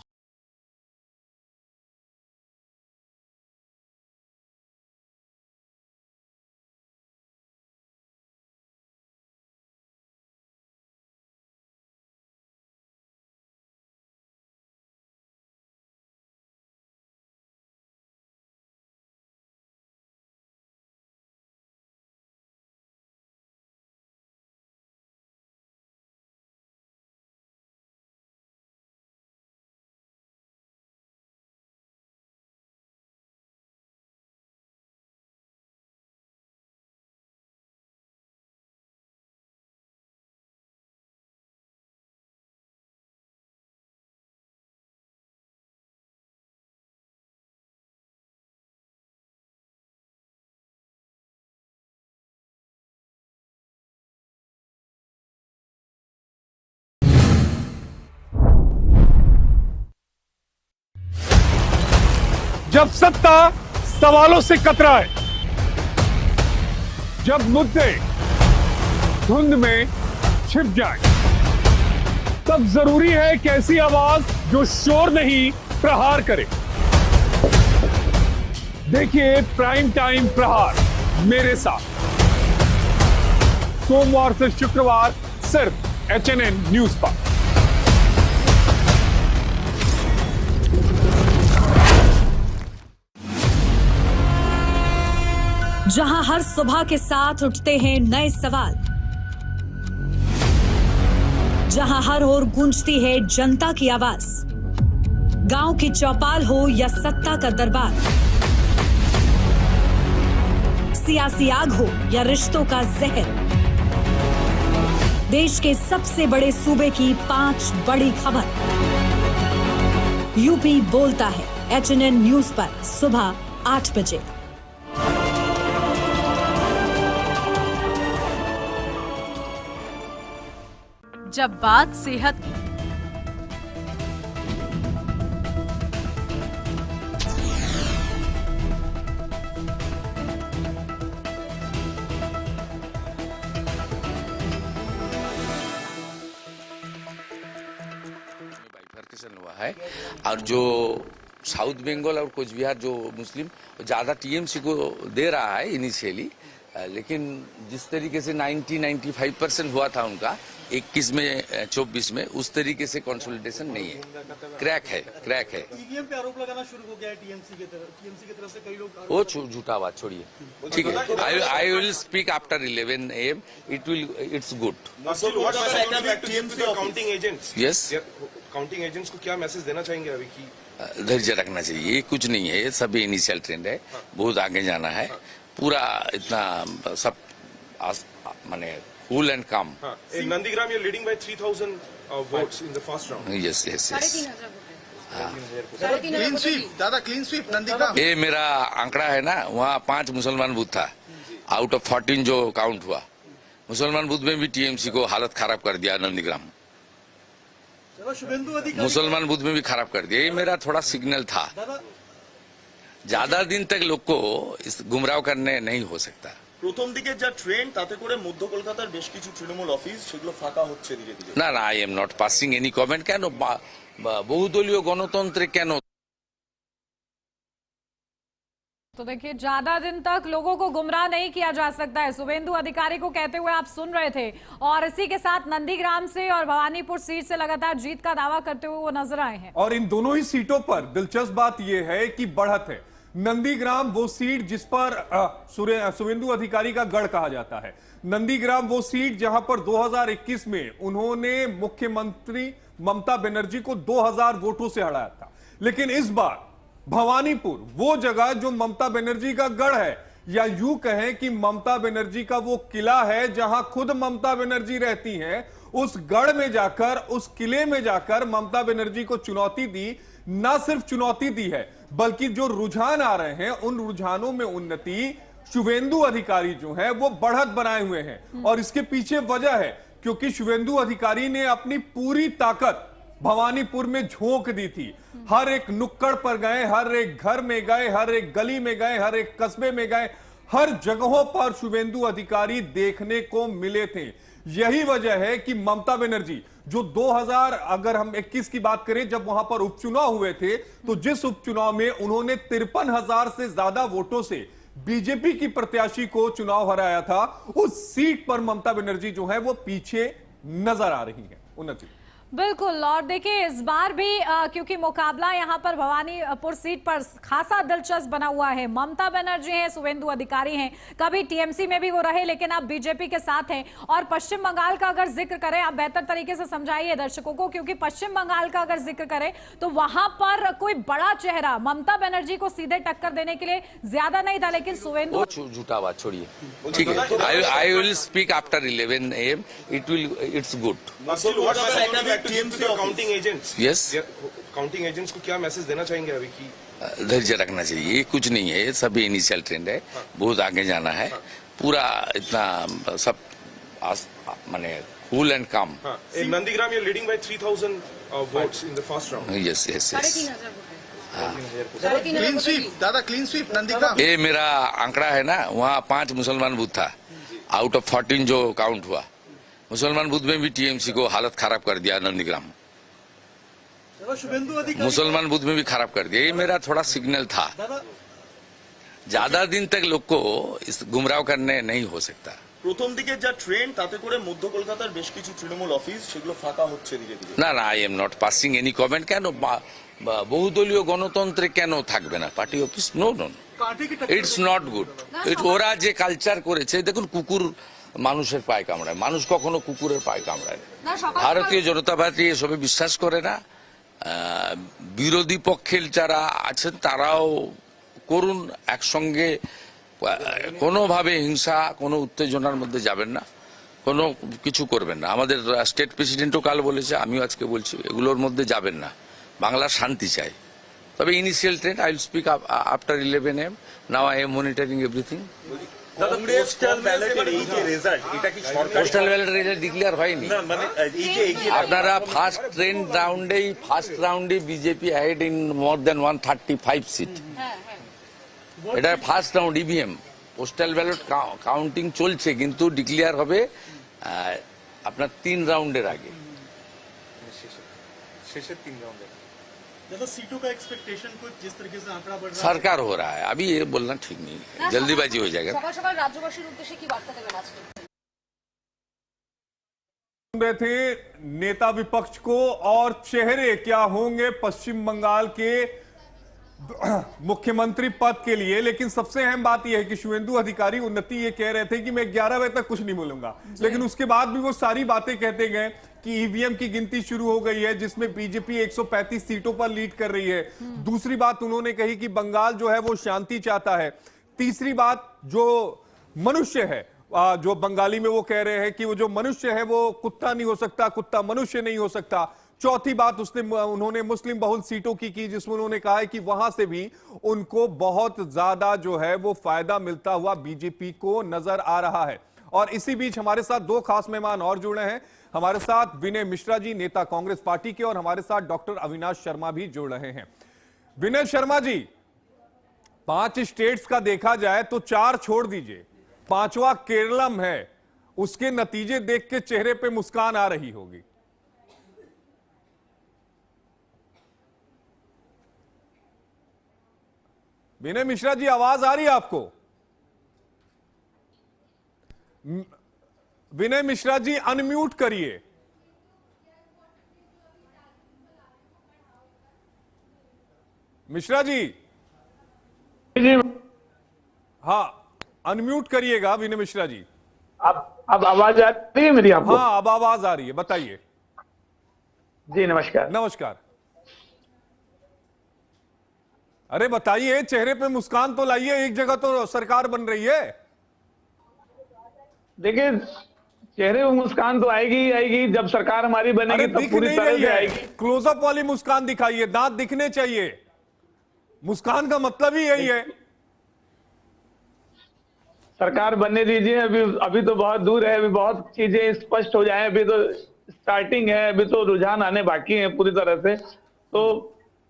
जब सत्ता सवालों से कतराए, जब मुद्दे धुंध में छिप जाए, तब जरूरी है कि ऐसी आवाज जो शोर नहीं प्रहार करे। देखिए प्राइम टाइम प्रहार मेरे साथ, सोमवार से शुक्रवार सिर्फ HNN न्यूज पर। जहां हर सुबह के साथ उठते हैं नए सवाल, जहां हर ओर गूंजती है जनता की आवाज, गांव की चौपाल हो या सत्ता का दरबार, सियासी आग हो या रिश्तों का जहर, देश के सबसे बड़े सूबे की 5 बड़ी खबर। यूपी बोलता है HNN न्यूज पर सुबह 8 बजे। जब बात सेहत की, बाइफर्केशन हुआ है और जो साउथ बंगाल और कुछ बिहार जो मुस्लिम ज्यादा टीएमसी को दे रहा है इनिशियली, लेकिन जिस तरीके से 90-95% हुआ था उनका 21 में 24 में, उस तरीके से कंसोलिडेशन नहीं है, क्रैक है। ईवीएम पे आरोप लगाना शुरू हो गया है टीएमसी की तरफ से कई लोग। वो झूठा बात छोड़िए, ठीक है। I will speak after 11 AM, it's good. Counting agents, yes, counting agents को क्या मैसेज देना चाहेंगे अभी की? धैर्य रखना चाहिए, ये कुछ नहीं है, ये सब इनिशियल ट्रेंड है, बहुत आगे जाना है, पूरा इतना सब माने कूल एंड काम। In Nandigram, you're leading by 3,000 votes in the first round. Yes. Clean sweep, दादा clean sweep नंदीग्राम। ये मेरा आंकड़ा है ना, वहाँ 5 मुसलमान बूथ था आउट ऑफ 14 जो काउंट हुआ। मुसलमान बूथ में भी टीएमसी को हालत खराब कर दिया नंदीग्राम, मुसलमान बूथ में भी खराब कर दिया। ये मेरा थोड़ा सिग्नल था, ज्यादा दिन तक लोग को इस गुमराह करने नहीं हो सकता। প্রথম দিকে যা ট্রেন্ড তাতে করে মধ্য কলকাতার বেশ কিছু তৃণমূল অফিস সেগুলো ফাঁকা হচ্ছে ধীরে ধীরে। না, I am not passing any comment. কেন বহুদলীয় গণতন্ত্রে কেন? तो देखिए, ज्यादा दिन तक लोगों को गुमराह नहीं किया जा सकता है, शुभेंदु अधिकारी को कहते हुए आप सुन रहे थे। और इसी के साथ नंदीग्राम से और भवानीपुर सीट से लगातार जीत का दावा करते हुए वो नजर आए हैं। और इन दोनों ही सीटों पर दिलचस्प बात यह है कि बढ़त है। नंदीग्राम वो सीट जिस पर शुभेंदु अधिकारी का गढ़ कहा जाता है, नंदीग्राम वो सीट जहां पर 2021 में उन्होंने मुख्यमंत्री ममता बनर्जी को 2000 वोटों से हराया था। लेकिन इस बार भवानीपुर वो जगह जो ममता बनर्जी का गढ़ है, या यूं कहें कि ममता बनर्जी का वो किला है जहां खुद ममता बनर्जी रहती हैं, उस गढ़ में जाकर, उस किले में जाकर ममता बनर्जी को चुनौती दी। ना सिर्फ चुनौती दी है, बल्कि जो रुझान आ रहे हैं उन रुझानों में उन्नति शुभेंदु अधिकारी जो है वो बढ़त बनाए हुए हैं। और इसके पीछे वजह है क्योंकि शुभेंदु अधिकारी ने अपनी पूरी ताकत भवानीपुर में झोंक दी थी। हर एक नुक्कड़ पर गए, हर एक घर में गए, हर एक गली में गए, हर एक कस्बे में गए, हर जगहों पर शुभेंदु अधिकारी देखने को मिले थे। यही वजह है कि ममता बनर्जी जो 2000 अगर हम 21 की बात करें, जब वहां पर उपचुनाव हुए थे, तो जिस उपचुनाव में उन्होंने 53,000 से ज्यादा वोटों से बीजेपी की प्रत्याशी को चुनाव हराया था, उस सीट पर ममता बनर्जी जो है वो पीछे नजर आ रही है। उन्नति बिल्कुल। और देखिए, इस बार भी क्योंकि मुकाबला यहां पर भवानीपुर सीट पर खासा दिलचस्प बना हुआ है। ममता बनर्जी हैं, शुभेंदु अधिकारी हैं, कभी टीएमसी में भी वो रहे लेकिन अब बीजेपी के साथ हैं। और पश्चिम बंगाल का अगर जिक्र करें, आप बेहतर तरीके से समझाइए दर्शकों को, क्योंकि पश्चिम बंगाल का अगर जिक्र करें तो वहां पर कोई बड़ा चेहरा ममता बनर्जी को सीधे टक्कर देने के लिए ज्यादा नहीं था, लेकिन शुभेंदु। झूठा बात छोड़िए, ठीक है। I will speak after 11 AM, it's good. TMC counting agents, yes, counting agents को क्या मैसेज देना चाहेंगे अभी की? धैर्य रखना चाहिए, ये कुछ नहीं है, ये सब इनिशियल ट्रेंड है, बहुत आगे जाना है, पूरा इतना सब माने कूल एंड काम। Nandigram, you're leading by 3,000 votes in the first round. Yes. Clean sweep, दादा क्लीन स्वीप नंदीग्राम। ये मेरा आंकड़ा है ना, वहाँ 5 मुसलमान बूथ था आउट ऑफ 14 जो काउंट हुआ। मुसलमान बूथ में भी टीएमसी को हालत खराब कर दिया नंदीग्राम, मुसलमान बूथ में भी खराब कर दिया। ये मेरा थोड़ा सिग्नल था, ज्यादा दिन तक लोग को इस गुमराह करने नहीं हो सकता। প্রথম দিকে যা ট্রেন্ড তাতে করে মধ্য কলকাতার বেশ কিছু তৃণমূল অফিস সেগুলো ফাঁকা হচ্ছে ধীরে ধীরে। না, I am not passing any comment. কেন বহুদলীয় গণতন্ত্রে কেন থাকবে না party office? No, it's not good. ওরা যে কালচার করেছে, দেখুন, কুকুর মানুষের পায়ে কামড়ায়, মানুষ কখনো কুকুরের পায়ে কামড়ায় না। ভারতীয় জনতা পার্টি এসবে বিশ্বাস করে না। বিরোধী পক্ষের যারা আছেন তারাও করুন, একসঙ্গে কোনোভাবে হিংসা কোনো উত্তেজনার মধ্যে যাবেন না, কোনো কিছু করবেন না। আমাদের স্টেট প্রেসিডেন্টও কাল বলেছে, আমিও আজকে বলছি, এগুলোর মধ্যে যাবেন না। বাংলা শান্তি চাই। তবে initial trend I will speak after 11 AM। Now I am monitoring everything. Postal ব্যালটের এই যে রেজাল্ট, এটা কি সরকার পোস্টাল ব্যালটের রেজাল্ট ডিক্লেয়ার হয়নি। মানে এই যে আপনারা ফার্স্ট রাউন্ডে BJP had in more than 135 seat. এটা first round EVM. Postal ballot counting চলছে, কিন্তু ডিক্লেয়ার হবে আপনার 3 রাউন্ডের আগে। শেষের 3 রাউন্ডে दादा सीटों का एक्सपेक्टेशन कुछ जिस तरीके से आंकड़ा बढ़ रहा है सरकार हो रहा है, अभी ये बोलना ठीक नहीं है, जल्दीबाजी हो जाएगा। সকাল সকাল রাজ্যবাসীর উদ্দেশ্যে কি বার্তা দেবেন আজকে? सुन रहे थे नेता विपक्ष को, और चेहरे क्या होंगे पश्चिम बंगाल के मुख्यमंत्री पद के लिए। लेकिन सबसे अहम बात यह है कि शुभेंदु अधिकारी उन्नति ये कह रहे थे कि मैं 11 बजे तक कुछ नहीं बोलूंगा, लेकिन उसके बाद भी वो सारी बातें कहते गए कि ईवीएम की गिनती शुरू हो गई है, जिसमें बीजेपी 135 सीटों पर लीड कर रही है। दूसरी बात उन्होंने कही कि बंगाल जो है वो शांति चाहता है। तीसरी बात, जो मनुष्य है, जो बंगाली में वो कह रहे हैं कि वो जो मनुष्य है वो कुत्ता नहीं हो सकता, कुत्ता मनुष्य नहीं हो सकता। चौथी बात उन्होंने मुस्लिम बहुल सीटों की जिसमें उन्होंने कहा है कि वहां से भी उनको बहुत ज्यादा जो है वो फायदा मिलता हुआ बीजेपी को नजर आ रहा है। और इसी बीच हमारे साथ 2 खास मेहमान और जुड़े हैं। हमारे साथ विनय मिश्रा जी, नेता कांग्रेस पार्टी के, और हमारे साथ डॉक्टर अविनाश शर्मा भी जुड़ रहे हैं। विनय शर्मा जी, 5 स्टेट्स का देखा जाए तो 4 छोड़ दीजिए, 5वां केरलम है, उसके नतीजे देख के चेहरे पे मुस्कान आ रही होगी। विनय मिश्रा जी, आवाज आ रही है आपको? विनय मिश्रा जी, अनम्यूट करिए। मिश्रा जी, हाँ, अनम्यूट करिएगा विनय मिश्रा जी। अब आवाज आ रही है मेरी आपको? हाँ, अब आवाज आ रही है, बताइए। जी नमस्कार। नमस्कार। अरे बताइए, चेहरे पे मुस्कान तो लाइए, एक जगह तो सरकार बन रही है। देखिए, चेहरे पे मुस्कान तो आएगी जब सरकार हमारी बनेगी, तब पूरी तरह से आएगी। क्लोजअप वाली मुस्कान दिखाइए, दांत दिखने चाहिए। मुस्कान का मतलब ही यही है। सरकार बनने दीजिए, अभी तो बहुत दूर है, अभी बहुत चीजें स्पष्ट हो जाए, अभी तो स्टार्टिंग है, अभी तो रुझान आने बाकी है पूरी तरह से। तो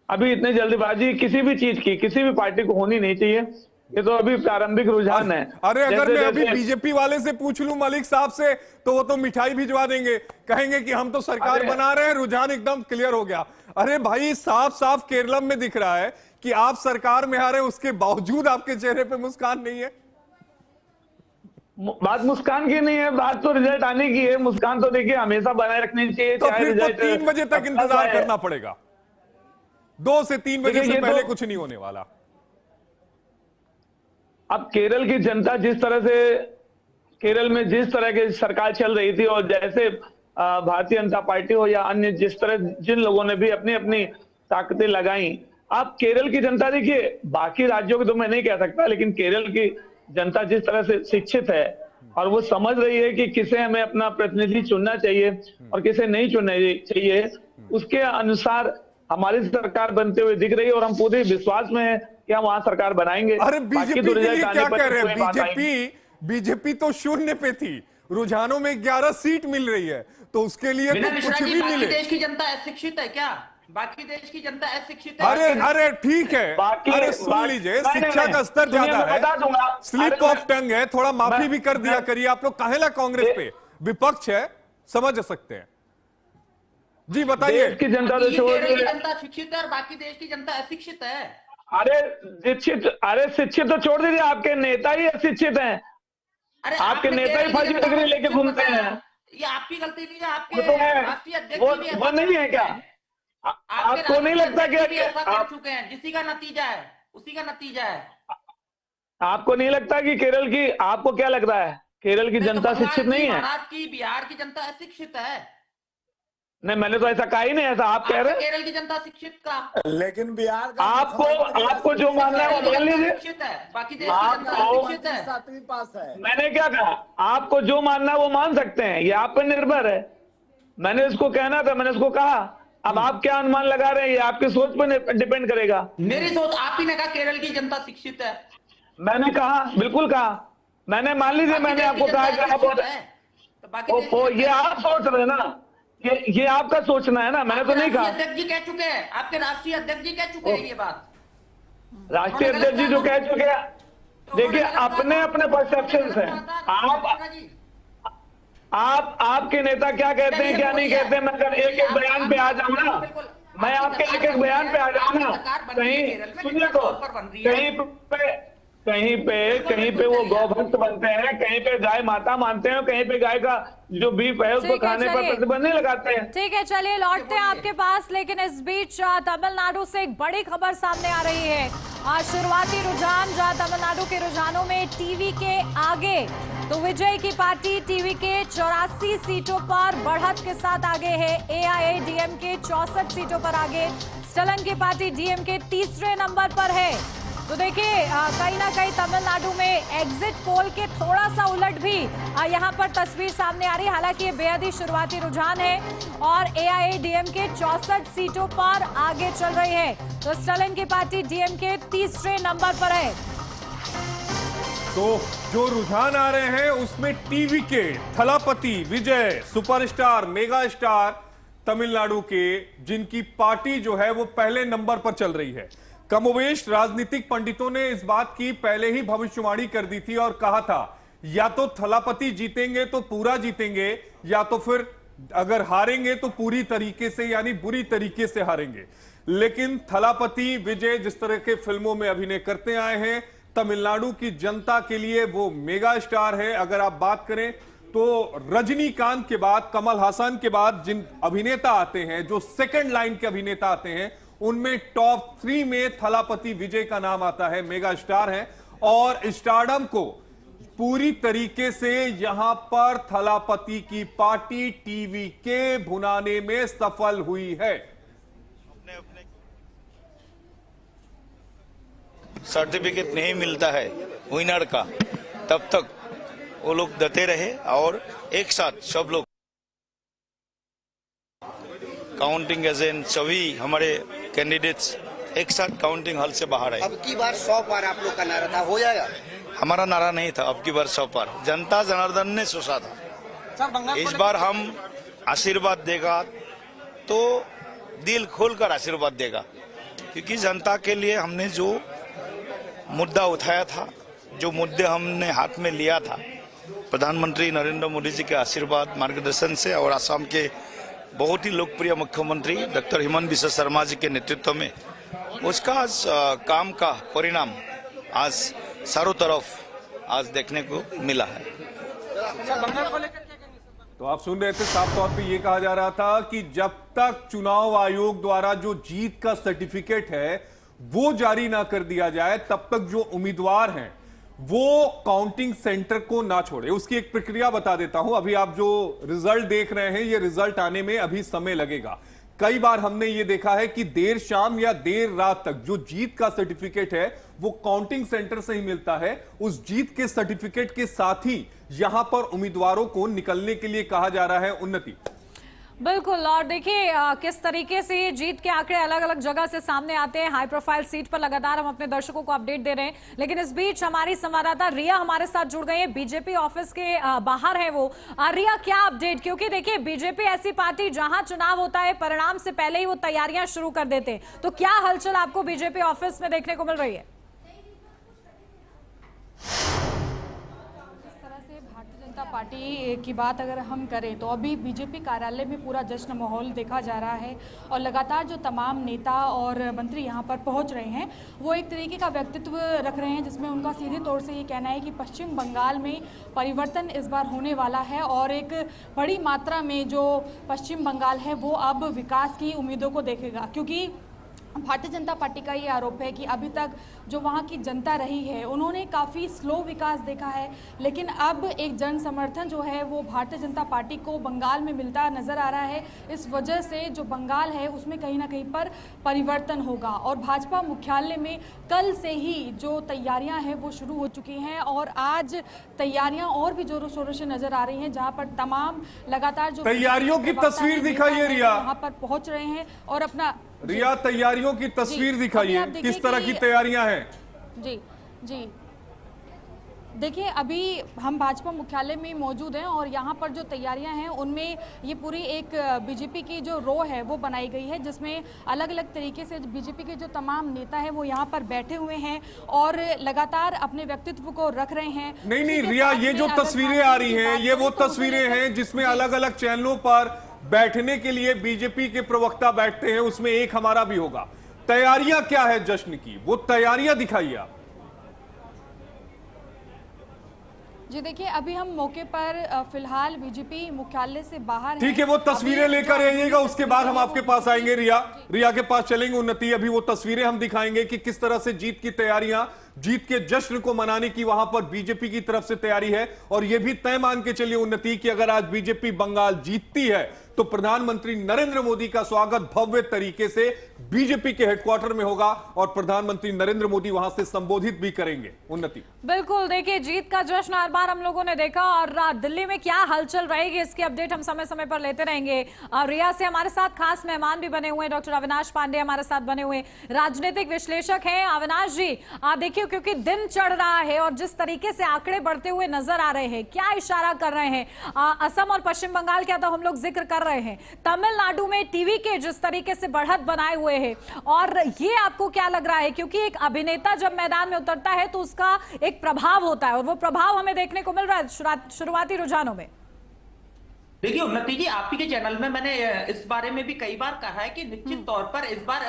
अभी इतने जल्दबाजी किसी भी चीज की, किसी भी पार्टी को होनी नहीं चाहिए। ये तो अभी प्रारंभिक रुझान है। अरे अगर मैं अभी बीजेपी वाले से पूछ लूं, मलिक साहब से, तो वो तो मिठाई भिजवा देंगे, कहेंगे कि हम तो सरकार बना रहे हैं, रुझान एकदम क्लियर हो गया। अरे भाई, साफ साफ केरलम में दिख रहा है कि आप सरकार में आ रहे हैं, उसके बावजूद आपके चेहरे पे मुस्कान नहीं है। बात मुस्कान की नहीं है, बात तो रिजल्ट आने की है। मुस्कान तो देखिए हमेशा बनाए रखनी चाहिए। तो फिर तो 3 बजे तक इंतजार करना पड़ेगा। 2 से 3 बजे से पहले कुछ नहीं होने वाला। अब केरल की जनता जिस तरह से, केरल में जिस तरह की सरकार चल रही थी, और जैसे भारतीय जनता पार्टी हो या अन्य, जिस तरह जिन लोगों ने भी अपनी अपनी ताकतें लगाई, आप केरल की जनता देखिए, बाकी राज्यों की तो मैं नहीं कह सकता, लेकिन केरल की जनता जिस तरह से शिक्षित है और वो समझ रही है कि किसे हमें अपना प्रतिनिधि चुनना चाहिए और किसे नहीं चुनना चाहिए, उसके अनुसार हमारी सरकार बनते हुए दिख रही है। और हम पूरे विश्वास में हैं कि हम वहां सरकार बनाएंगे। अरे बीजेपी के लिए क्या कह रहे हैं? बीजेपी तो 0 पे थी, रुझानों में 11 सीट मिल रही है, तो उसके लिए तो कुछ भी मिले। देश की जनता अशिक्षित है क्या? बाकी देश की जनता अशिक्षित है? अरे ठीक है, अरे सुन लीजिए, शिक्षा का स्तर ज्यादा है, स्लिप ऑफ टंग है, थोड़ा माफी भी कर दिया करिए। आप लोग काहेला कांग्रेस पे विपक्ष है, समझ सकते हैं। जी बताइए। देश की जनता तो जनता शिक्षित है और बाकी देश की जनता अशिक्षित है। अरे शिक्षित तो छोड़ दीजिए, आपके नेता ही अशिक्षित हैं। अरे आपके नेता ही फर्जी डिग्री लेके घूमते हैं। ये आपकी गलती नहीं है, आपके राष्ट्रीय अध्यक्ष वो नहीं है क्या? आपको नहीं लगता कि ऐसा कर चुके हैं? जिसी का नतीजा है उसी का नतीजा है। आपको नहीं लगता कि केरल की, आपको क्या लगता है केरल की जनता शिक्षित नहीं है? महाराष्ट्र की, बिहार की जनता अशिक्षित है। नहीं, मैंने तो ऐसा कहा ही नहीं, ऐसा आप कह रहे हैं। केरल की जनता शिक्षित का, लेकिन बिहार का आपको जो मानना है वो मान लीजिए। शिक्षित है, बाकी देश की जनता शिक्षित है। 7वीं पास है। मैंने क्या कहा, आपको जो मानना है वो मान सकते हैं, ये आप पर निर्भर है। मैंने इसको कहना था, मैंने इसको कहा। अब आप क्या अनुमान लगा रहे हैं, ये आपकी सोच पर डिपेंड करेगा। मेरी सोच, आप ही ने कहा केरल की जनता शिक्षित है। मैंने कहा, बिल्कुल कहा मैंने, मान लीजिए मैंने आपको कहा कि आप ये आप सोच रहे हैं ना, ये आपका सोचना है ना, मैंने तो नहीं कहा। अध्यक्ष जी कह चुके हैं, आपके राष्ट्रीय अध्यक्ष जी कह चुके हैं ये बात। राष्ट्रीय अध्यक्ष जी जो कह चुके हैं, देखिए अपने अपने परसेप्शन है। आपके नेता क्या कहते हैं क्या नहीं कहते हैं, मैं अगर एक एक बयान पे आ जाऊं ना, मैं आपके एक एक बयान पे आ जाऊं ना, कहीं सुनिए तो, कहीं पे वो गौभक्त बनते हैं, कहीं पे गाय माता मानते हैं, कहीं पे गाय का जो बीफ है उसको खाने पर प्रतिबंध नहीं लगाते हैं। ठीक है, चलिए लौटते हैं आपके पास, लेकिन इस बीच तमिलनाडु से एक बड़ी खबर सामने आ रही है। शुरुआती रुझान, जहां तमिलनाडु के रुझानों में टीवी के आगे तो विजय की पार्टी टीवी के 84 सीटों पर बढ़त के साथ आगे है। AIADMK 64 सीटों पर आगे, स्टलन की पार्टी डीएमके तीसरे नंबर पर है। तो देखिए कहीं ना कहीं तमिलनाडु में एग्जिट पोल के थोड़ा सा उलट भी यहाँ पर तस्वीर सामने आ रही है। हालांकि ये बेहद ही शुरुआती रुझान है और AIADMK 64 सीटों पर आगे चल रही है, तो स्टलन की पार्टी डीएमके तीसरे नंबर पर है। तो जो रुझान आ रहे हैं उसमें टीवी के थलापति विजय, सुपरस्टार, मेगा स्टार तमिलनाडु के, जिनकी पार्टी जो है वो पहले नंबर पर चल रही है। कमोवेश राजनीतिक पंडितों ने इस बात की पहले ही भविष्यवाणी कर दी थी और कहा था या तो थलापति जीतेंगे तो पूरा जीतेंगे, या तो फिर अगर हारेंगे तो पूरी तरीके से यानी बुरी तरीके से हारेंगे। लेकिन थलापति विजय जिस तरह के फिल्मों में अभिनय करते आए हैं, तमिलनाडु की जनता के लिए वो मेगा स्टार है। अगर आप बात करें तो रजनीकांत के बाद, कमल हासन के बाद जिन अभिनेता आते हैं, जो सेकंड लाइन के अभिनेता आते हैं, उनमें टॉप 3 में थलापति विजय का नाम आता है। मेगा स्टार है और स्टारडम को पूरी तरीके से यहां पर थलापति की पार्टी टीवी के भुनाने में सफल हुई है। सर्टिफिकेट नहीं मिलता है विनर का, तब तक वो लोग डटे रहे और एक साथ सब लोग काउंटिंग एजेंट सभी हमारे कैंडिडेट्स एक साथ काउंटिंग हॉल से बाहर आए। अब की बार 100 पार आप लोग का नारा था, हो जाएगा? हमारा नारा नहीं था अब की बार 100 पार, जनता जनार्दन ने सोचा था। इस बार हम आशीर्वाद देगा तो दिल खोलकर आशीर्वाद देगा, क्योंकि जनता के लिए हमने जो मुद्दा उठाया था, जो मुद्दे हमने हाथ में लिया था, प्रधानमंत्री नरेंद्र मोदी जी के आशीर्वाद मार्गदर्शन से और असम के बहुत ही लोकप्रिय मुख्यमंत्री डॉक्टर हिमंत बिस्वा शर्मा जी के नेतृत्व में, उसका काम का परिणाम आज चारों तरफ आज देखने को मिला है। तो आप सुन रहे थे, साफ तौर पे ये कहा जा रहा था कि जब तक चुनाव आयोग द्वारा जो जीत का सर्टिफिकेट है वो जारी ना कर दिया जाए, तब तक जो उम्मीदवार हैं वो काउंटिंग सेंटर को ना छोड़े। उसकी एक प्रक्रिया बता देता हूं। अभी आप जो रिजल्ट देख रहे हैं, ये रिजल्ट आने में अभी समय लगेगा। कई बार हमने ये देखा है कि देर शाम या देर रात तक जो जीत का सर्टिफिकेट है वो काउंटिंग सेंटर से ही मिलता है। उस जीत के सर्टिफिकेट के साथ ही यहां पर उम्मीदवारों को निकलने के लिए कहा जा रहा है उन्नति। बिल्कुल, और देखिए किस तरीके से ये जीत के आंकड़े अलग अलग जगह से सामने आते हैं। हाई प्रोफाइल सीट पर लगातार हम अपने दर्शकों को अपडेट दे रहे हैं, लेकिन इस बीच हमारी संवाददाता रिया हमारे साथ जुड़ गई है। बीजेपी ऑफिस के बाहर है वो। रिया, क्या अपडेट? क्योंकि देखिए बीजेपी ऐसी पार्टी जहां चुनाव होता है परिणाम से पहले ही वो तैयारियां शुरू कर देते हैं, तो क्या हलचल आपको बीजेपी ऑफिस में देखने को मिल रही है? पार्टी की बात अगर हम करें तो अभी बीजेपी कार्यालय में पूरा जश्न माहौल देखा जा रहा है और लगातार जो तमाम नेता और मंत्री यहां पर पहुंच रहे हैं वो एक तरीके का व्यक्तित्व रख रहे हैं, जिसमें उनका सीधे तौर से ये कहना है कि पश्चिम बंगाल में परिवर्तन इस बार होने वाला है और एक बड़ी मात्रा में जो पश्चिम बंगाल है वो अब विकास की उम्मीदों को देखेगा। क्योंकि भारतीय जनता पार्टी का ये आरोप है कि अभी तक जो वहाँ की जनता रही है उन्होंने काफ़ी स्लो विकास देखा है, लेकिन अब एक जन समर्थन जो है वो भारतीय जनता पार्टी को बंगाल में मिलता नज़र आ रहा है। इस वजह से जो बंगाल है उसमें कहीं ना कहीं पर परिवर्तन होगा और भाजपा मुख्यालय में कल से ही जो तैयारियां हैं वो शुरू हो चुकी हैं और आज तैयारियां और भी जोरों शोरों से नज़र आ रही हैं, जहां पर तमाम लगातार जो तैयारियों की तस्वीर दिखाइए रिया, वहां पर पहुंच रहे हैं और अपना रिया तैयारियों की तस्वीर दिखाइए, किस तरह की तैयारियां हैं? जी जी देखिए, अभी हम भाजपा मुख्यालय में मौजूद हैं और यहाँ पर जो तैयारियां हैं उनमें ये पूरी एक बीजेपी की जो रो है वो बनाई गई है, जिसमें अलग अलग तरीके से बीजेपी के जो तमाम नेता हैं वो यहाँ पर बैठे हुए हैं और लगातार अपने व्यक्तित्व को रख रहे हैं। नहीं रिया, ये जो तस्वीरें आ रही हैं ये वो तस्वीरें हैं जिसमें अलग अलग चैनलों पर बैठने के लिए बीजेपी के प्रवक्ता बैठते हैं, उसमें एक हमारा भी होगा। तैयारियां क्या है जश्न की, वो तैयारियां दिखाइए आप। जी देखिए, अभी हम मौके पर फिलहाल बीजेपी मुख्यालय से बाहर ठीक है, वो तस्वीरें लेकर आइएगा, उसके बाद हम आपके पास आएंगे। रिया के पास चलेंगे उन्नति। अभी वो तस्वीरें हम दिखाएंगे कि किस तरह से जीत की तैयारियां, जीत के जश्न को मनाने की वहां पर बीजेपी की तरफ से तैयारी है। और यह भी तय मान के चलिए उन्नति कि अगर आज बीजेपी बंगाल जीतती है तो प्रधानमंत्री नरेंद्र मोदी का स्वागत भव्य तरीके से बीजेपी के हेडक्वार्टर में होगा और प्रधानमंत्री नरेंद्र मोदी वहां से संबोधित भी करेंगे। उन्नति बिल्कुल, देखिए जीत का जश्न हर बार हम लोगों ने देखा और दिल्ली में क्या हलचल रहेगी इसकी अपडेट हम समय समय पर लेते रहेंगे। रिया से हमारे साथ खास मेहमान भी बने हुए हैं, डॉक्टर अविनाश पांडे हमारे साथ बने हुए राजनीतिक विश्लेषक हैं। अविनाश जी, देखिए क्योंकि दिन चढ़ रहा है और जिस तरीके से आंकड़े बढ़ते हुए नजर आ रहे हैं, क्या इशारा कर रहे हैं? असम और पश्चिम बंगाल का तो हम लोग जिक्र कर रहे हैं, तमिलनाडु में टीवी के जिस तरीके से बढ़त बनाए हुए हैं, और ये आपको क्या लग रहा है? क्योंकि एक अभिनेता जब मैदान में उतरता है तो उसका एक प्रभाव होता है और वो प्रभाव हमें देखने को मिल रहा है शुरुआती रुझानों में। देखिए उन्नति जी, आप ही के चैनल में मैंने इस बारे में भी कई बार कहा है कि निश्चित तौर पर इस बार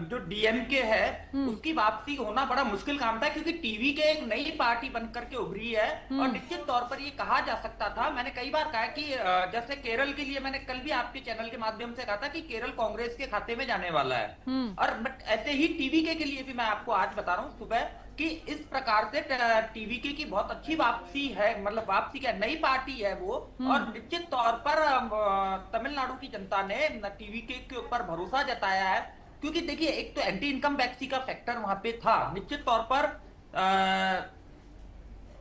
जो डीएमके है उसकी वापसी होना बड़ा मुश्किल काम था, क्योंकि टीवी के एक नई पार्टी बनकर के उभरी है। और निश्चित तौर पर ये कहा जा सकता था, मैंने कई बार कहा कि जैसे केरल के लिए मैंने कल भी आपके चैनल के माध्यम से कहा था कि केरल कांग्रेस के खाते में जाने वाला है। और ऐसे ही टीवीके के लिए भी मैं आपको आज बता रहा हूँ सुबह कि इस प्रकार से टीवीके की बहुत अच्छी वापसी है, मतलब वापसी क्या, नई पार्टी है वो। और निश्चित तौर पर तमिलनाडु की जनता ने टीवीके के ऊपर भरोसा जताया है, क्योंकि देखिए एक तो एंटी इनकम टैक्स का फैक्टर वहां पे था। निश्चित तौर पर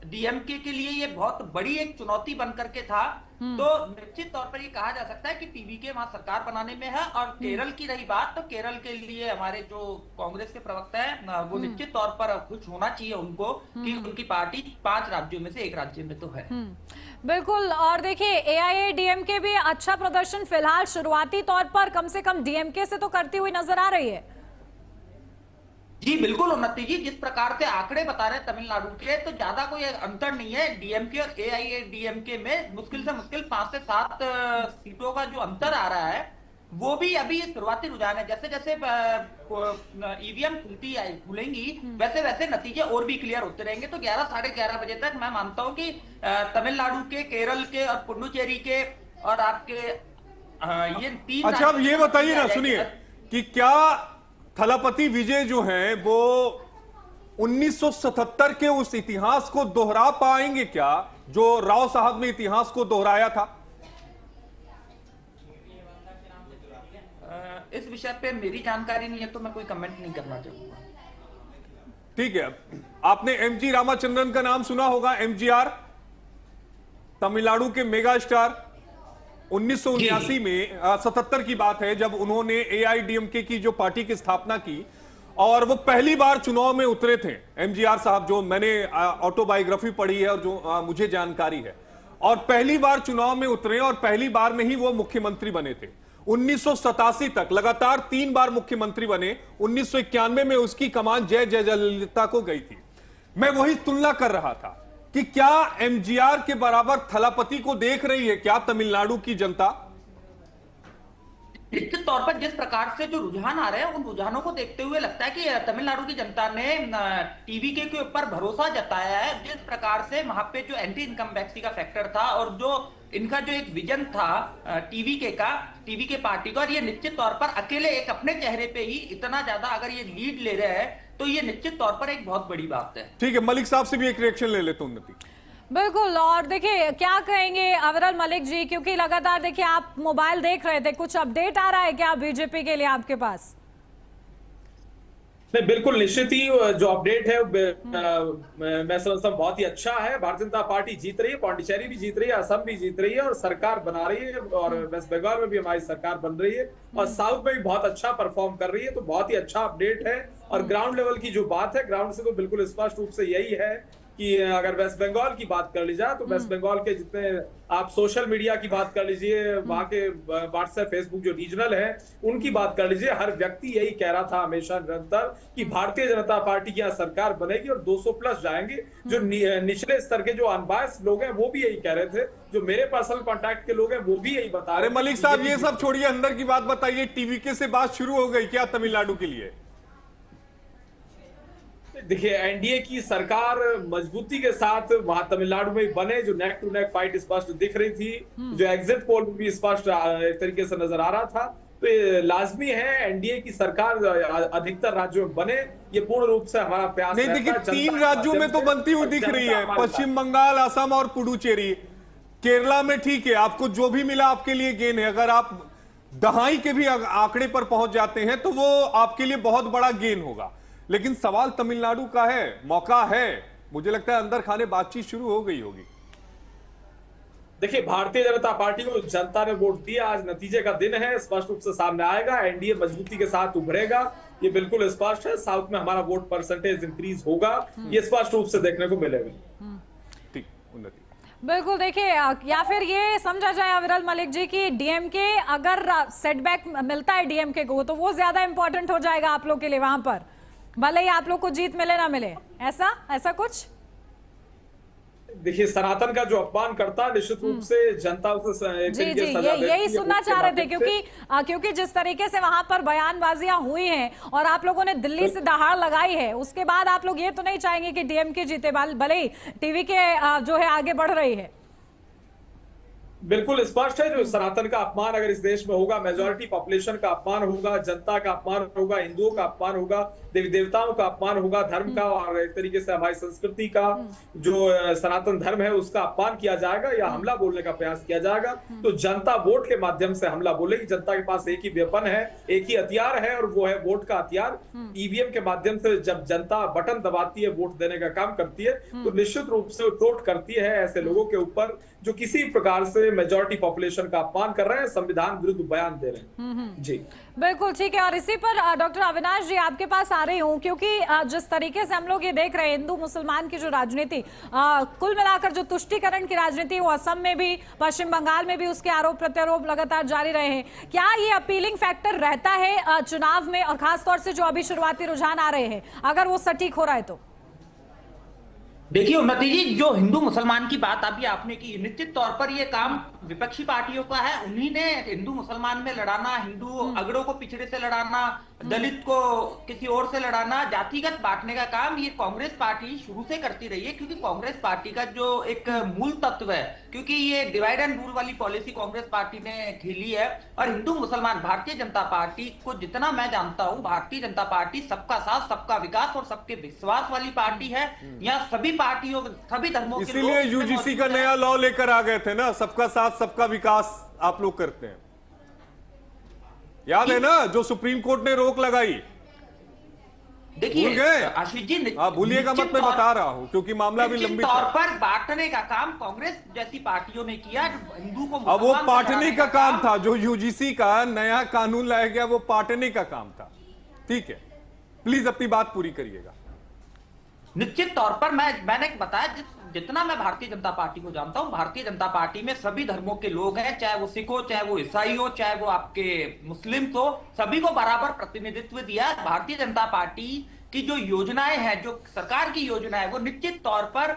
डीएमके के लिए ये बहुत बड़ी एक चुनौती बनकर के था। तो निश्चित तौर पर ये कहा जा सकता है कि टीवीके वहां सरकार बनाने में है। और केरल की रही बात, तो केरल के लिए हमारे जो कांग्रेस के प्रवक्ता है वो निश्चित तौर पर खुश होना चाहिए उनको कि उनकी पार्टी 5 राज्यों में से एक राज्य में तो है। बिल्कुल, और देखिए एआईएडीएमके भी अच्छा प्रदर्शन फिलहाल शुरुआती तौर पर कम से कम डीएमके से तो करती हुई नजर आ रही है। जी बिल्कुल उन्नति जी, जिस प्रकार से आंकड़े बता रहे हैं तमिलनाडु के, तो ज्यादा कोई अंतर नहीं है डीएमके और एआईएडीएमके में। मुश्किल से मुश्किल 5 से 7 सीटों का जो अंतर आ रहा है वो भी अभी शुरुआती रुझान है। जैसे जैसे ईवीएम खुलेंगी वैसे वैसे नतीजे और भी क्लियर होते रहेंगे। तो 11 साढ़े 11 बजे तक मैं मानता हूँ कि तमिलनाडु के, केरल के और पुडुचेरी के और आपके ये 3। अच्छा, अब ये बताइए ना, सुनिए कि क्या थलापति विजय जो हैं वो 1977 के उस इतिहास को दोहरा पाएंगे क्या जो राव साहब ने इतिहास को दोहराया था? इस विषय पे मेरी जानकारी नहीं है तो मैं कोई कमेंट नहीं करना चाहूंगा। ठीक है, आपने एमजी रामाचंद्रन का नाम सुना होगा, एमजीआर, तमिलनाडु के मेगा स्टार। 1979 में 77 की बात है जब उन्होंने एआईडीएमके की जो पार्टी की स्थापना की और वो पहली बार चुनाव में उतरे थे एमजीआर साहब, जो मैंने ऑटोबायोग्राफी पढ़ी है और जो मुझे जानकारी है, और पहली बार चुनाव में उतरे और पहली बार में ही वो मुख्यमंत्री बने थे। 1987 तक लगातार 3 बार मुख्यमंत्री बने। 1991 में उसकी कमान जय जयललिता को गई थी। मैं वही तुलना कर रहा था कि क्या एमजीआर के बराबर थलापति को देख रही है क्या तमिलनाडु की जनता? निश्चित तौर पर जिस प्रकार से जो रुझान आ रहे हैं, उन रुझानों को देखते हुए लगता है कि तमिलनाडु की जनता ने टीवी के ऊपर भरोसा जताया है। जिस प्रकार से वहां पे जो एंटी इनकम टैक्स का फैक्टर था और जो इनका जो एक विजन था टीवी के पार्टी का, और ये निश्चित तौर पर अकेले एक अपने चेहरे पे ही इतना ज्यादा अगर ये लीड ले रहे हैं तो ये निश्चित तौर पर एक बहुत बड़ी बात है। ठीक है, मलिक साहब से भी एक रिएक्शन ले लेते उन्नति। बिल्कुल, और देखिए क्या कहेंगे अविरल मलिक जी, क्योंकि लगातार देखिए आप मोबाइल देख रहे थे, कुछ अपडेट आ रहा है क्या बीजेपी के लिए आपके पास? नहीं, बिल्कुल निश्चित ही जो अपडेट है मैं समझता हूँ बहुत ही अच्छा है। भारतीय जनता पार्टी जीत रही है, पौंडीचेरी भी जीत रही है, असम भी जीत रही है और सरकार बना रही है, और वेस्ट बंगाल में भी हमारी सरकार बन रही है और साउथ में भी बहुत अच्छा परफॉर्म कर रही है। तो बहुत ही अच्छा अपडेट है। और ग्राउंड लेवल की जो बात है, ग्राउंड से तो बिल्कुल स्पष्ट रूप से यही है कि अगर वेस्ट बंगाल की बात कर ली जाए तो वेस्ट बंगाल के जितने आप सोशल मीडिया की बात कर लीजिए, वहां के व्हाट्सएप फेसबुक जो रीजनल है उनकी बात कर लीजिए, हर व्यक्ति यही कह रहा था हमेशा निरंतर कि भारतीय जनता पार्टी की यहाँ सरकार बनेगी और 200 प्लस जाएंगे। जो निचले स्तर के जो अनबायस्ड लोग हैं वो भी यही कह रहे थे, जो मेरे पर्सनल कॉन्टैक्ट के लोग हैं वो भी यही बता रहे। मलिक साहब ये सब छोड़िए, अंदर की बात बताइए, टीवीके से बात शुरू हो गई क्या तमिलनाडु के लिए? देखिए, एनडीए की सरकार मजबूती के साथ वहां तमिलनाडु में बने, जो नेक टू नेक फाइट स्पष्ट दिख रही थी, जो एग्जिट पोल भी स्पष्ट एक तरीके से नजर आ रहा था। तो ये लाजमी है एनडीए की सरकार अधिकतर राज्यों में बने, ये पूर्ण रूप से हमारा प्रयास नहीं। देखिए 3 राज्यों में तो बनती हुई दिख रही है, पश्चिम बंगाल, असम और पुडुचेरी। केरला में ठीक है, आपको जो भी मिला आपके लिए गेन है। अगर आप दहाई के भी आंकड़े पर पहुंच जाते हैं तो वो आपके लिए बहुत बड़ा गेन होगा। लेकिन सवाल तमिलनाडु का है, मौका है, मुझे लगता है अंदर खाने बातचीत शुरू हो गई होगी। देखिए, भारतीय जनता पार्टी को जनता ने वोट दिया, आज नतीजे का दिन है, स्पष्ट रूप से सामने आएगा। एनडीए मजबूती के साथ उभरेगा, ये बिल्कुल स्पष्ट है। साउथ में हमारा वोट परसेंटेज इंक्रीज होगा, ये स्पष्ट रूप से देखने को मिलेगा। ठीक, उन्नति। बिल्कुल, देखिए या फिर ये समझा जाए अविरल मलिक जी की डीएमके अगर सेटबैक मिलता है डीएमके को तो वो ज्यादा इंपॉर्टेंट हो जाएगा आप लोग के लिए वहां पर, भले ही आप लोग को जीत मिले ना मिले, ऐसा कुछ? देखिए, सनातन का जो अपमान करता है निश्चित रूप से जनता उसे यही सुनना चाह रहे थे, क्योंकि जिस तरीके से वहां पर बयानबाजियां हुई हैं और आप लोगों ने दिल्ली से दहाड़ लगाई है, उसके बाद आप लोग ये तो नहीं चाहेंगे कि डीएमके जीते, भले ही टीवी के जो है आगे बढ़ रही है। बिल्कुल स्पष्ट है, जो सनातन का अपमान अगर इस देश में होगा, मेजॉरिटी पॉपुलेशन का अपमान होगा, जनता का अपमान होगा, हिंदुओं का अपमान होगा, देवी देवताओं का अपमान होगा, धर्म का और एक तरीके से हमारी संस्कृति का जो सनातन धर्म है उसका अपमान किया जाएगा या हमला बोलने का प्रयास किया जाएगा, तो जनता वोट के माध्यम से हमला बोलेगी। जनता के पास एक ही वेपन है, एक ही हथियार है और वो है वोट का हथियार। ईवीएम के माध्यम से जब जनता बटन दबाती है, वोट देने का काम करती है, तो निश्चित रूप से चोट करती है ऐसे लोगों के ऊपर जो किसी प्रकार से मेजॉरिटी पॉपुलेशन का अपमान कर रहे हैं, संविधान विरुद्ध बयान दे रहे हैं। जी बिल्कुल ठीक है। और इसी पर डॉक्टर अविनाश जी आपके पास आ रही हूँ, क्योंकि जिस तरीके से हम लोग ये देख रहे हैं हिंदू मुसलमान की जो राजनीति, कुल मिलाकर जो तुष्टीकरण की राजनीति वो असम में भी, पश्चिम बंगाल में भी उसके आरोप प्रत्यारोप लगातार जारी रहे हैं, क्या ये अपीलिंग फैक्टर रहता है चुनाव में, और खासतौर से जो अभी शुरुआती रुझान आ रहे हैं अगर वो सटीक हो रहा है तो? देखिए उन्नति जी, जो हिंदू मुसलमान की बात अभी आपने की, निश्चित तौर पर ये काम विपक्षी पार्टियों का है। उन्हीं ने हिंदू मुसलमान में लड़ाना, हिंदू अगड़ों को पिछड़े से लड़ाना, दलित को किसी और से लड़ाना, जातिगत बांटने का काम ये कांग्रेस पार्टी शुरू से करती रही है, क्योंकि कांग्रेस पार्टी का जो एक मूल तत्व है, क्योंकि ये डिवाइड एंड रूल वाली पॉलिसी कांग्रेस पार्टी ने खेली है। और हिंदू मुसलमान, भारतीय जनता पार्टी को जितना मैं जानता हूं, भारतीय जनता पार्टी सबका साथ, सबका विकास और सबके विश्वास वाली पार्टी है। यहाँ सभी पार्टियों, सभी धर्मों के लोग, इसीलिए यूजीसी का नया लॉ लेकर आ गए थे ना, सबका साथ सबका विकास आप लोग करते हैं, याद है ना, जो सुप्रीम कोर्ट ने रोक लगाई। देखिए आशीष जी, आप भूलिएगा मत, मैं बता रहा हूं क्योंकि मामला भी लंबी तौर पर बांटने का काम कांग्रेस जैसी पार्टियों ने किया, हिंदू को। अब वो बांटने का काम था, जो यूजीसी का नया कानून लाया गया वो बांटने का काम था। ठीक है, प्लीज अपनी बात पूरी करिएगा। निश्चित तौर पर मैंने बताया, जितना मैं भारतीय जनता पार्टी को जानता हूं, भारतीय जनता पार्टी में सभी धर्मों के लोग हैं, चाहे वो सिख हो, चाहे वो ईसाई हो, चाहे वो आपके मुस्लिम हो, सभी को बराबर प्रतिनिधित्व दिया। भारतीय जनता पार्टी की जो योजनाएं हैं, जो सरकार की योजना है, वो निश्चित तौर पर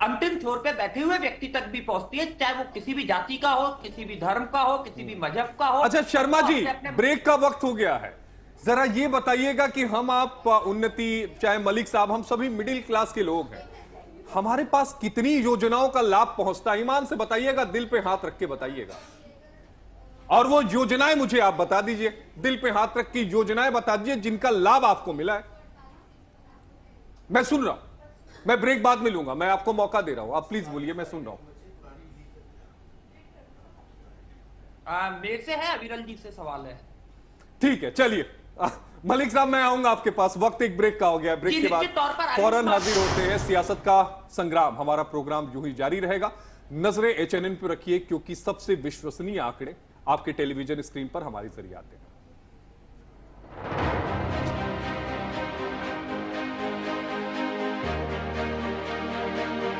अंतिम छोर पे बैठे हुए व्यक्ति तक भी पहुंचती है, चाहे वो किसी भी जाति का हो, किसी भी धर्म का हो, किसी भी मजहब का हो। अच्छा शर्मा जी, अपने ब्रेक का वक्त हो गया है, जरा ये बताइएगा कि हम आप उन्नति, चाहे मलिक साहब, हम सभी मिडिल क्लास के लोग हैं, हमारे पास कितनी योजनाओं का लाभ पहुंचता है? ईमान से बताइएगा, दिल पे हाथ रख के बताइएगा। और वो योजनाएं मुझे आप बता दीजिए, दिल पे हाथ रख के योजनाएं बता दीजिए जिनका लाभ आपको मिला है। मैं सुन रहा हूं, मैं ब्रेक बाद में लूंगा, मैं आपको मौका दे रहा हूं, आप प्लीज बोलिए, मैं सुन रहा हूं। मेरे से है, अविरल जी से सवाल है। ठीक है, चलिए मलिक साहब मैं आऊंगा आपके पास, वक्त एक ब्रेक का हो गया, ब्रेक के बाद फौरन हाजिर होते हैं। सियासत का संग्राम, हमारा प्रोग्राम यूं ही जारी रहेगा। नजरें HNN पर रखिए, क्योंकि सबसे विश्वसनीय आंकड़े आपके टेलीविजन स्क्रीन पर हमारे जरिए आते हैं।